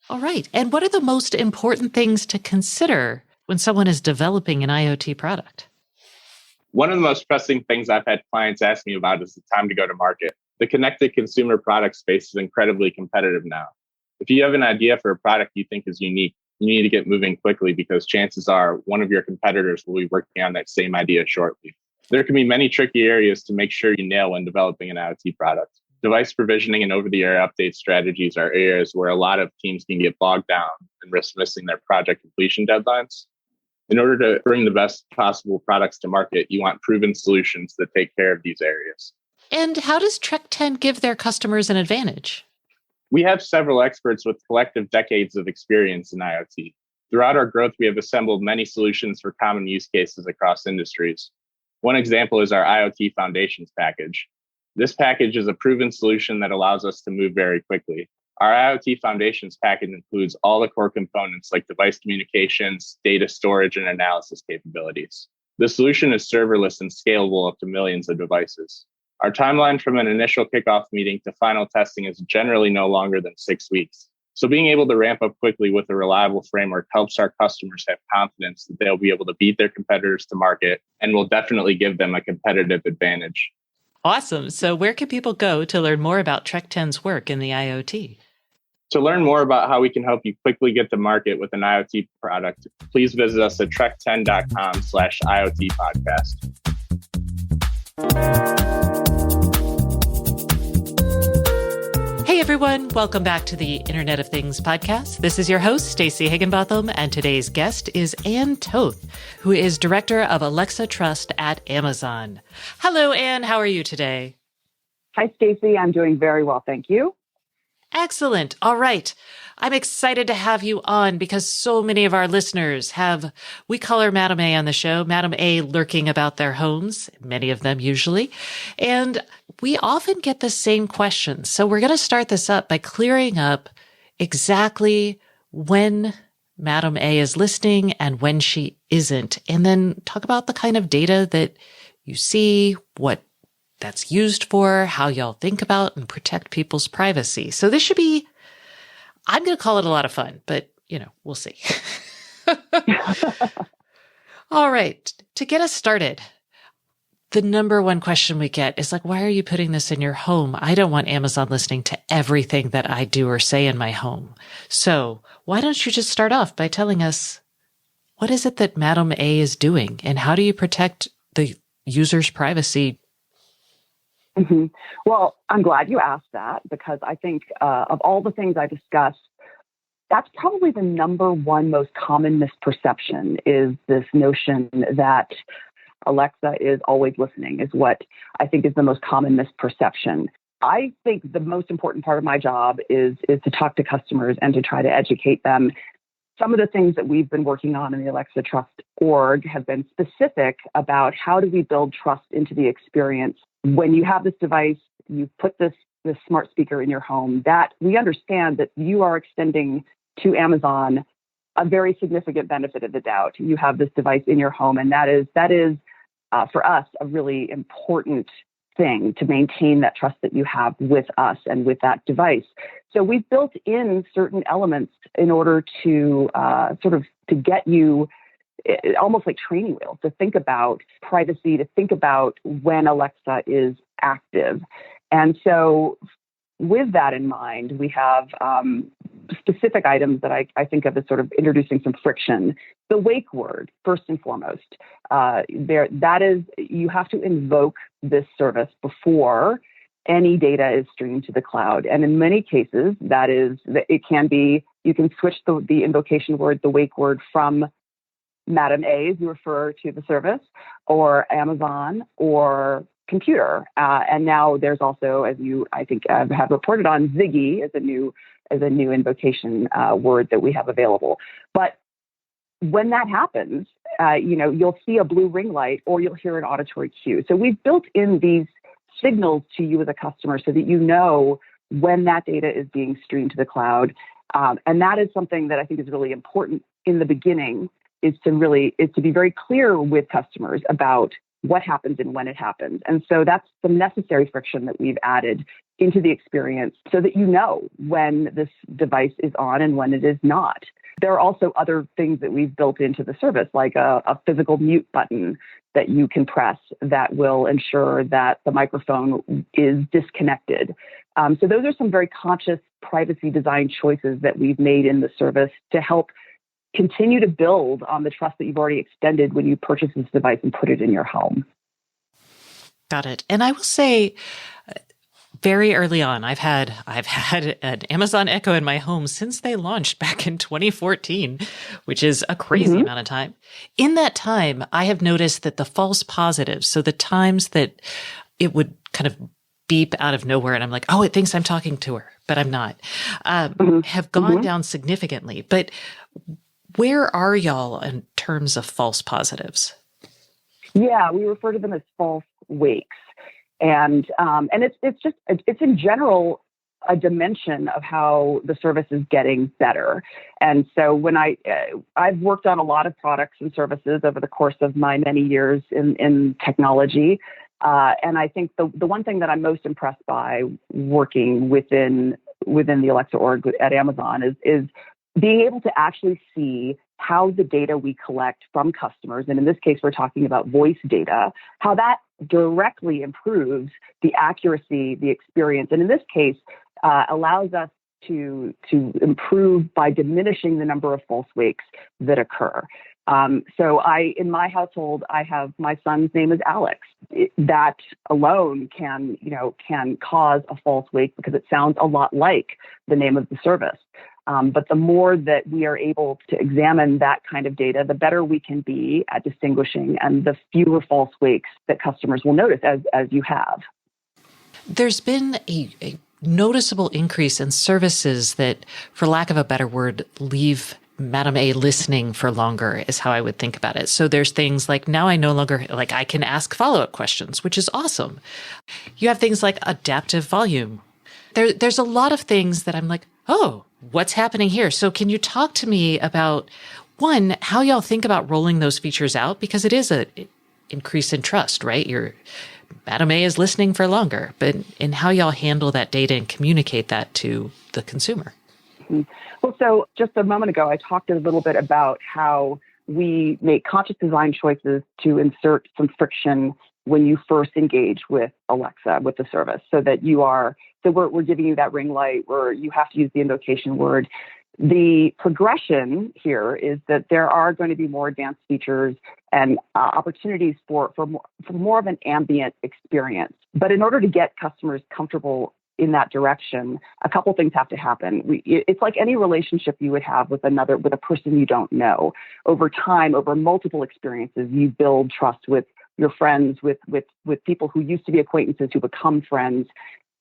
All right. And what are the most important things to consider when someone is developing an IoT product? One of the most pressing things I've had clients ask me about is the time to go to market. The connected consumer product space is incredibly competitive now. If you have an idea for a product you think is unique, you need to get moving quickly because chances are one of your competitors will be working on that same idea shortly. There can be many tricky areas to make sure you nail when developing an IoT product. Device provisioning and over-the-air update strategies are areas where a lot of teams can get bogged down and risk missing their project completion deadlines. In order to bring the best possible products to market, you want proven solutions that take care of these areas. And how does Trekton give their customers an advantage? We have several experts with collective decades of experience in IoT. Throughout our growth, we have assembled many solutions for common use cases across industries. One example is our IoT Foundations package. This package is a proven solution that allows us to move very quickly. Our IoT Foundations package includes all the core components like device communications, data storage, and analysis capabilities. The solution is serverless and scalable up to millions of devices. Our timeline from an initial kickoff meeting to final testing is generally no longer than 6 weeks. So being able to ramp up quickly with a reliable framework helps our customers have confidence that they'll be able to beat their competitors to market and will definitely give them a competitive advantage. Awesome. So where can people go to learn more about Trekton's work in the IoT? To learn more about how we can help you quickly get to market with an IoT product, please visit us at trekton.com/IoT podcast. Hey everyone, welcome back to the Internet of Things podcast. This is your host, Stacy Higginbotham, and today's guest is Ann Toth, who is Director of Alexa Trust at Amazon. Hello, Ann. How are you today? Hi, Stacy. I'm doing very well, thank you. Excellent. All right. I'm excited to have you on because so many of our listeners we call her Madam A on the show, Madam A lurking about their homes, many of them usually. And we often get the same questions. So we're going to start this up by clearing up exactly when Madam A is listening and when she isn't. And then talk about the kind of data that you see, what that's used for, how y'all think about and protect people's privacy. So this should be, I'm going to call it a lot of fun, but we'll see. All right. To get us started, the number one question we get is like, why are you putting this in your home? I don't want Amazon listening to everything that I do or say in my home. So why don't you just start off by telling us, what is it that Madam A is doing and how do you protect the user's privacy? Mm-hmm. Well, I'm glad you asked that because I think of all the things I discussed, that's probably the number one most common misperception is this notion that Alexa is always listening is what I think is the most common misperception. I think the most important part of my job is to talk to customers and to try to educate them. Some of the things that we've been working on in the Alexa Trust org have been specific about how do we build trust into the experience. When you have this device, you put this smart speaker in your home, that we understand that you are extending to Amazon a very significant benefit of the doubt. You have this device in your home, and that is for us a really important thing to maintain that trust that you have with us and with that device. So we've built in certain elements in order to to get you almost like training wheels, to think about privacy, to think about when Alexa is active. And so with that in mind, we have specific items that I think of as sort of introducing some friction. The wake word, first and foremost, that is, you have to invoke this service before any data is streamed to the cloud. And in many cases, it can be, you can switch the invocation word, the wake word, from Madam A, as you refer to the service, or Amazon, or computer. And now there's also, as you, I think, have reported on, Ziggy as a new invocation word that we have available. But when that happens, you'll see a blue ring light or you'll hear an auditory cue. So we've built in these signals to you as a customer so that you know when that data is being streamed to the cloud. And that is something that I think is really important in the beginning, is to be very clear with customers about what happens and when it happens. And so that's the necessary friction that we've added into the experience so that you know when this device is on and when it is not. There are also other things that we've built into the service, like a physical mute button that you can press that will ensure that the microphone is disconnected. So those are some very conscious privacy design choices that we've made in the service to help continue to build on the trust that you've already extended when you purchase this device and put it in your home. Got it. And I will say, very early on, I've had an Amazon Echo in my home since they launched back in 2014, which is a crazy amount of time. In that time, I have noticed that the false positives, so the times that it would kind of beep out of nowhere and I'm like, oh, it thinks I'm talking to her, but I'm not, have gone down significantly. But where are y'all in terms of false positives? Yeah, we refer to them as false wakes. And it's in general a dimension of how the service is getting better. And so when I've worked on a lot of products and services over the course of my many years in technology. And I think the one thing that I'm most impressed by working within the Alexa org at Amazon is being able to actually see how the data we collect from customers, and in this case, we're talking about voice data, how that directly improves the accuracy, the experience, and in this case, allows us to improve by diminishing the number of false wakes that occur. So in my household, I have my son's name is Alex. That alone can cause a false wake because it sounds a lot like the name of the service. But the more that we are able to examine that kind of data, the better we can be at distinguishing and the fewer false wakes that customers will notice as you have. There's been a noticeable increase in services that, for lack of a better word, leave Madam A listening for longer is how I would think about it. So there's things like now I no longer, like I can ask follow-up questions, which is awesome. You have things like adaptive volume. There's a lot of things that I'm like, oh, what's happening here? So can you talk to me about, one, how y'all think about rolling those features out? Because it is an increase in trust, right? Madam A is listening for longer, but in how y'all handle that data and communicate that to the consumer. Well, so just a moment ago, I talked a little bit about how we make conscious design choices to insert some friction when you first engage with Alexa, with the service, so that we're giving you that ring light where you have to use the invocation word. The progression here is that there are going to be more advanced features and opportunities for more of an ambient experience. But in order to get customers comfortable in that direction, a couple things have to happen. It's like any relationship you would have with a person you don't know. Over time, over multiple experiences, you build trust with your friends, with people who used to be acquaintances who become friends.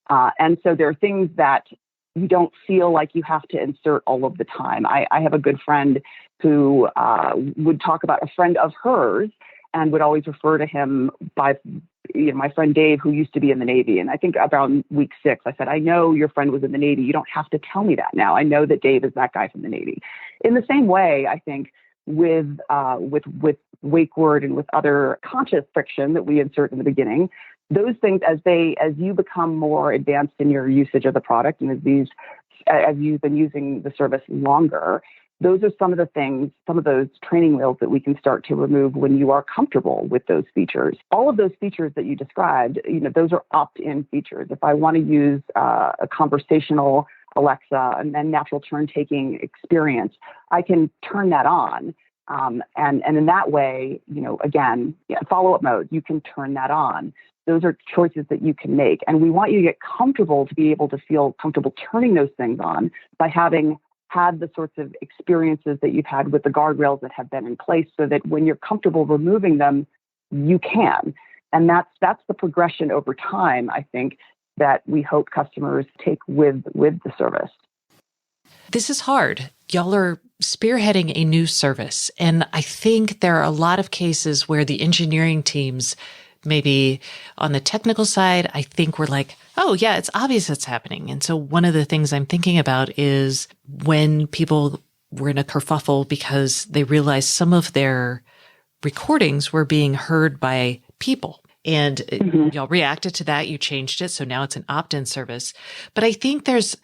And so there are things that you don't feel like you have to insert all of the time. I have a good friend who would talk about a friend of hers and would always refer to him by my friend Dave, who used to be in the Navy. And I think around week 6, I said, I know your friend was in the Navy. You don't have to tell me that now. I know that Dave is that guy from the Navy. In the same way, I think with wake word and with other conscious friction that we insert in the beginning, those things, as you become more advanced in your usage of the product, and as you've been using the service longer, those are some of those training wheels that we can start to remove when you are comfortable with those features. All of those features that you described, those are opt-in features. If I want to use a conversational Alexa and then natural turn-taking experience, I can turn that on. And in that way, again, follow-up mode, you can turn that on. Those are choices that you can make. And we want you to get comfortable to be able to feel comfortable turning those things on by having had the sorts of experiences that you've had with the guardrails that have been in place, so that when you're comfortable removing them, you can. And that's the progression over time, I think, that we hope customers take with the service. This is hard. Y'all are spearheading a new service. And I think there are a lot of cases where the engineering teams, maybe on the technical side, I think we're like, oh yeah, it's obvious it's happening. And so one of the things I'm thinking about is when people were in a kerfuffle because they realized some of their recordings were being heard by people. And y'all reacted to that. You changed it. So now it's an opt-in service. But I think there's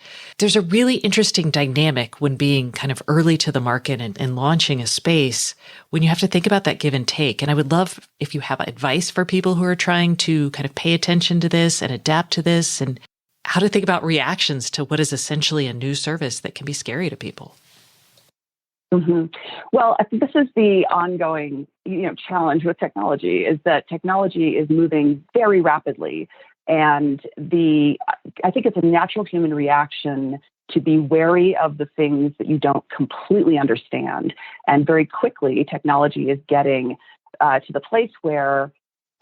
a really interesting dynamic when being kind of early to the market and launching a space when you have to think about that give and take. And I would love if you have advice for people who are trying to kind of pay attention to this and adapt to this and how to think about reactions to what is essentially a new service that can be scary to people. Well, I think this is the ongoing, challenge with technology is that technology is moving very rapidly. And I think it's a natural human reaction to be wary of the things that you don't completely understand. And very quickly, technology is getting to the place where,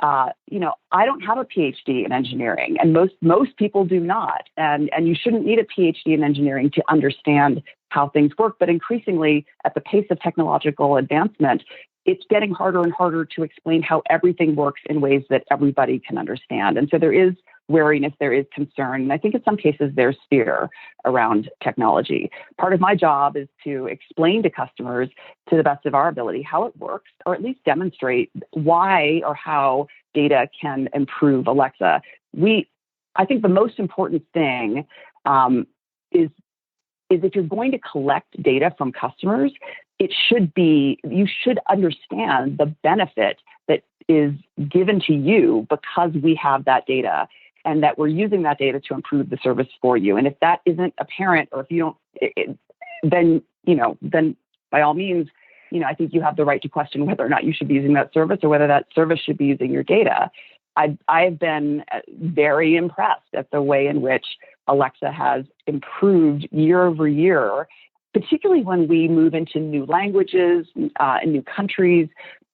I don't have a PhD in engineering, and most people do not. And you shouldn't need a PhD in engineering to understand how things work. But increasingly, at the pace of technological advancement, it's getting harder and harder to explain how everything works in ways that everybody can understand. And so there is wariness, there is concern. And I think in some cases there's fear around technology. Part of my job is to explain to customers to the best of our ability how it works, or at least demonstrate why or how data can improve Alexa. I think the most important thing is if you're going to collect data from customers, you should understand the benefit that is given to you because we have that data and that we're using that data to improve the service for you. And if that isn't apparent, or if you don't, then by all means, I think you have the right to question whether or not you should be using that service or whether that service should be using your data. I've been very impressed at the way in which Alexa has improved year over year, particularly when we move into new languages, in new countries,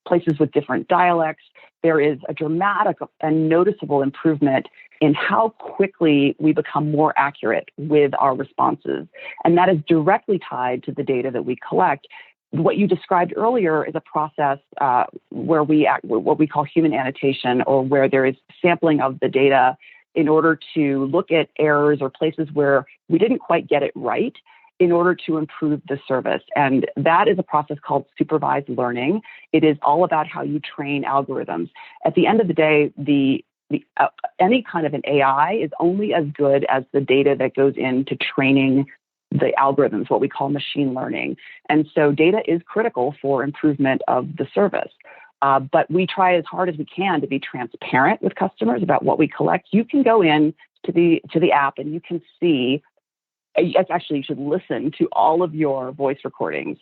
places with different dialects. There is a dramatic and noticeable improvement in how quickly we become more accurate with our responses. And that is directly tied to the data that we collect. What you described earlier is a process where what we call human annotation, or where there is sampling of the data in order to look at errors or places where we didn't quite get it right in order to improve the service. And that is a process called supervised learning. It is all about how you train algorithms. At the end of the day, any kind of an AI is only as good as the data that goes into training the algorithms, what we call machine learning. And so data is critical for improvement of the service. But we try as hard as we can to be transparent with customers about what we collect. You can go in to the app and you can see. Actually, you should listen to all of your voice recordings.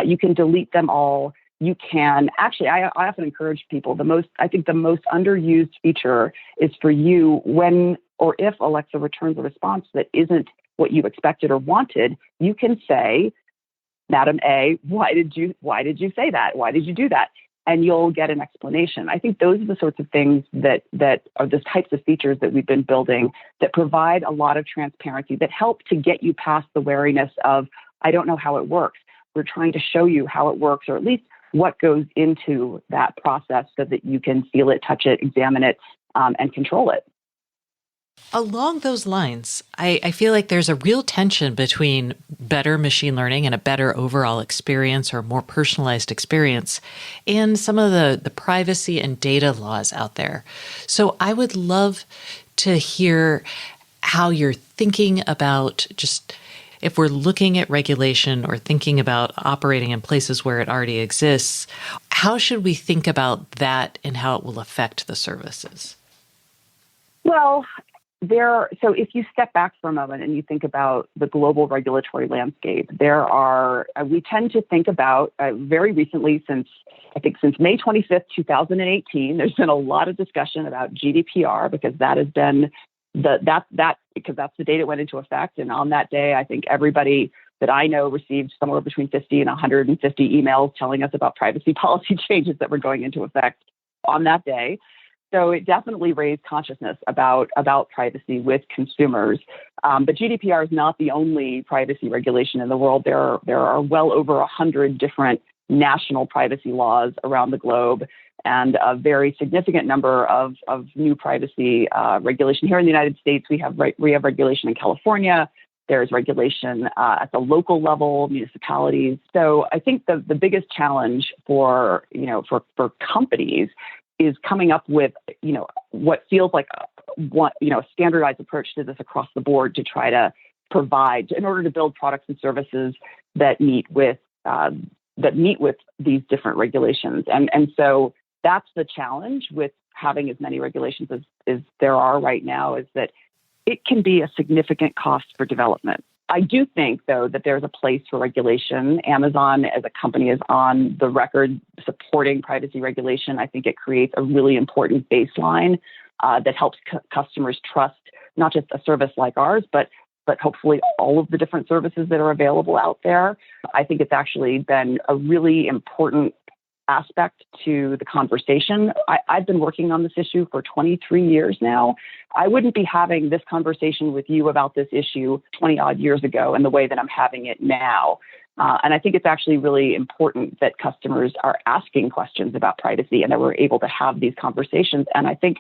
You can delete them all. You can actually. I often encourage people. I think the most underused feature is for you when or if Alexa returns a response that isn't what you expected or wanted. You can say, "Madam A, why did you say that? Why did you do that?" And you'll get an explanation. I think those are the sorts of things that are the types of features that we've been building that provide a lot of transparency, that help to get you past the wariness of, I don't know how it works. We're trying to show you how it works, or at least what goes into that process so that you can feel it, touch it, examine it, and control it. Along those lines, I feel like there's a real tension between better machine learning and a better overall experience or more personalized experience and some of the privacy and data laws out there. So I would love to hear how you're thinking about just if we're looking at regulation or thinking about operating in places where it already exists, how should we think about that and how it will affect the services? Well, so if you step back for a moment and you think about the global regulatory landscape, we tend to think about very recently, since May 25th, 2018, there's been a lot of discussion about GDPR because that has been because that's the date it went into effect. And on that day, I think everybody that I know received somewhere between 50 and 150 emails telling us about privacy policy changes that were going into effect on that day. So it definitely raised consciousness about privacy with consumers. But GDPR is not the only privacy regulation in the world. There are well over 100 different national privacy laws around the globe, and a very significant number of new privacy regulation. Here in the United States, we have regulation in California. There's regulation at the local level, municipalities. So I think the biggest challenge for companies is coming up with, what feels like a standardized approach to this across the board to try to provide, in order to build products and services that meet with these different regulations. And so that's the challenge with having as many regulations as there are right now, is that it can be a significant cost for development. I do think, though, that there's a place for regulation. Amazon as a company is on the record supporting privacy regulation. I think it creates a really important baseline that helps customers trust not just a service like ours, but hopefully all of the different services that are available out there. I think it's actually been a really important aspect to the conversation. I've been working on this issue for 23 years now. I wouldn't be having this conversation with you about this issue 20 odd years ago in the way that I'm having it now. And I think it's actually really important that customers are asking questions about privacy and that we're able to have these conversations. And I think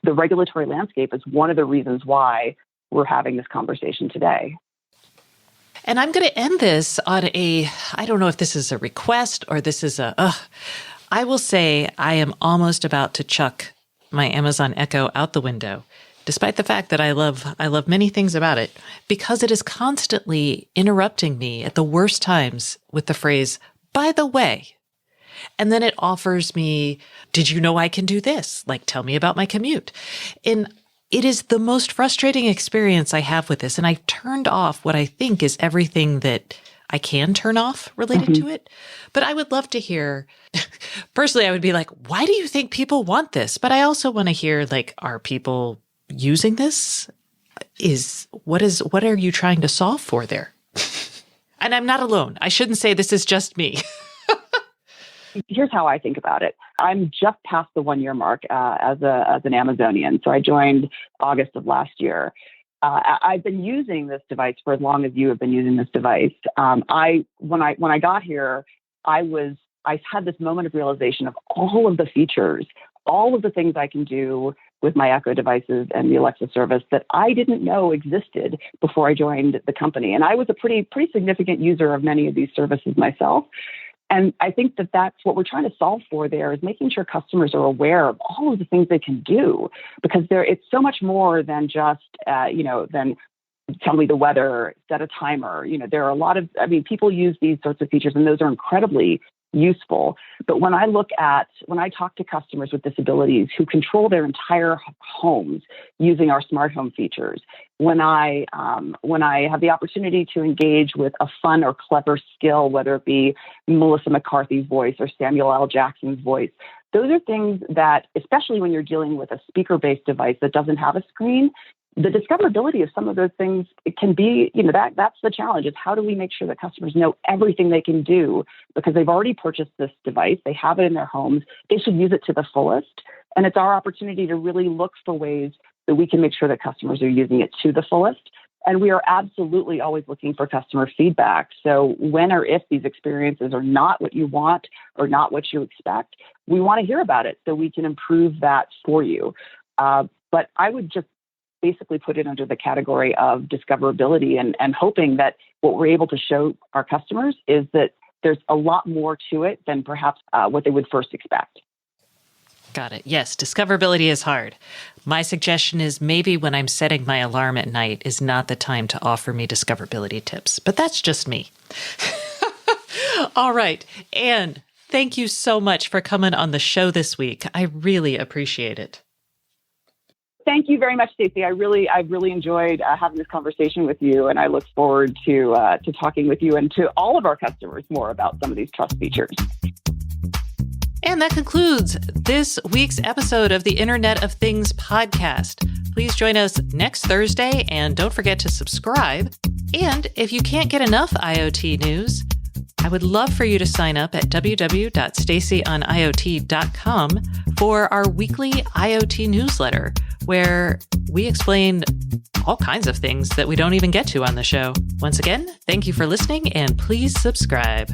the regulatory landscape is one of the reasons why we're having this conversation today. And I'm going to end this on I don't know if this is a request or this is I will say I am almost about to chuck my Amazon Echo out the window, despite the fact that I love many things about it, because it is constantly interrupting me at the worst times with the phrase, by the way. And then it offers me, did you know I can do this? Like, tell me about my commute. And it is the most frustrating experience I have with this. And I turned off what I think is everything that I can turn off related to it. But I would love to hear, personally, I would be like, why do you think people want this? But I also want to hear, like, are people using this? What are you trying to solve for there? And I'm not alone. I shouldn't say this is just me. Here's how I think about it. I'm just past the 1 year mark as an Amazonian. So I joined August of last year. I've been using this device for as long as you have been using this device. When I got here, I had this moment of realization of all of the features, all of the things I can do with my Echo devices and the Alexa service that I didn't know existed before I joined the company. And I was a pretty significant user of many of these services myself. And I think that that's what we're trying to solve for there, is making sure customers are aware of all of the things they can do, because it's so much more than just, than tell me the weather, set a timer. There are a lot of, people use these sorts of features and those are incredibly useful. But when I talk to customers with disabilities who control their entire homes using our smart home features, when I have the opportunity to engage with a fun or clever skill, whether it be Melissa McCarthy's voice or Samuel L. Jackson's voice, those are things that, especially when you're dealing with a speaker-based device that doesn't have a screen, the discoverability of some of those things, it can be, that's the challenge, is how do we make sure that customers know everything they can do, because they've already purchased this device, they have it in their homes, they should use it to the fullest. And it's our opportunity to really look for ways that we can make sure that customers are using it to the fullest. And we are absolutely always looking for customer feedback. So when or if these experiences are not what you want or not what you expect, we want to hear about it so we can improve that for you. But I would just basically put it under the category of discoverability and hoping that what we're able to show our customers is that there's a lot more to it than perhaps what they would first expect. Got it. Yes, discoverability is hard. My suggestion is maybe when I'm setting my alarm at night is not the time to offer me discoverability tips, but that's just me. All right. Anne, thank you so much for coming on the show this week. I really appreciate it. Thank you very much, Stacey. I've really enjoyed having this conversation with you, and I look forward to talking with you and to all of our customers more about some of these trust features. And that concludes this week's episode of the Internet of Things podcast. Please join us next Thursday, and don't forget to subscribe. And if you can't get enough IoT news, I would love for you to sign up at www.stacyoniot.com for our weekly IoT newsletter, where we explain all kinds of things that we don't even get to on the show. Once again, thank you for listening, and please subscribe.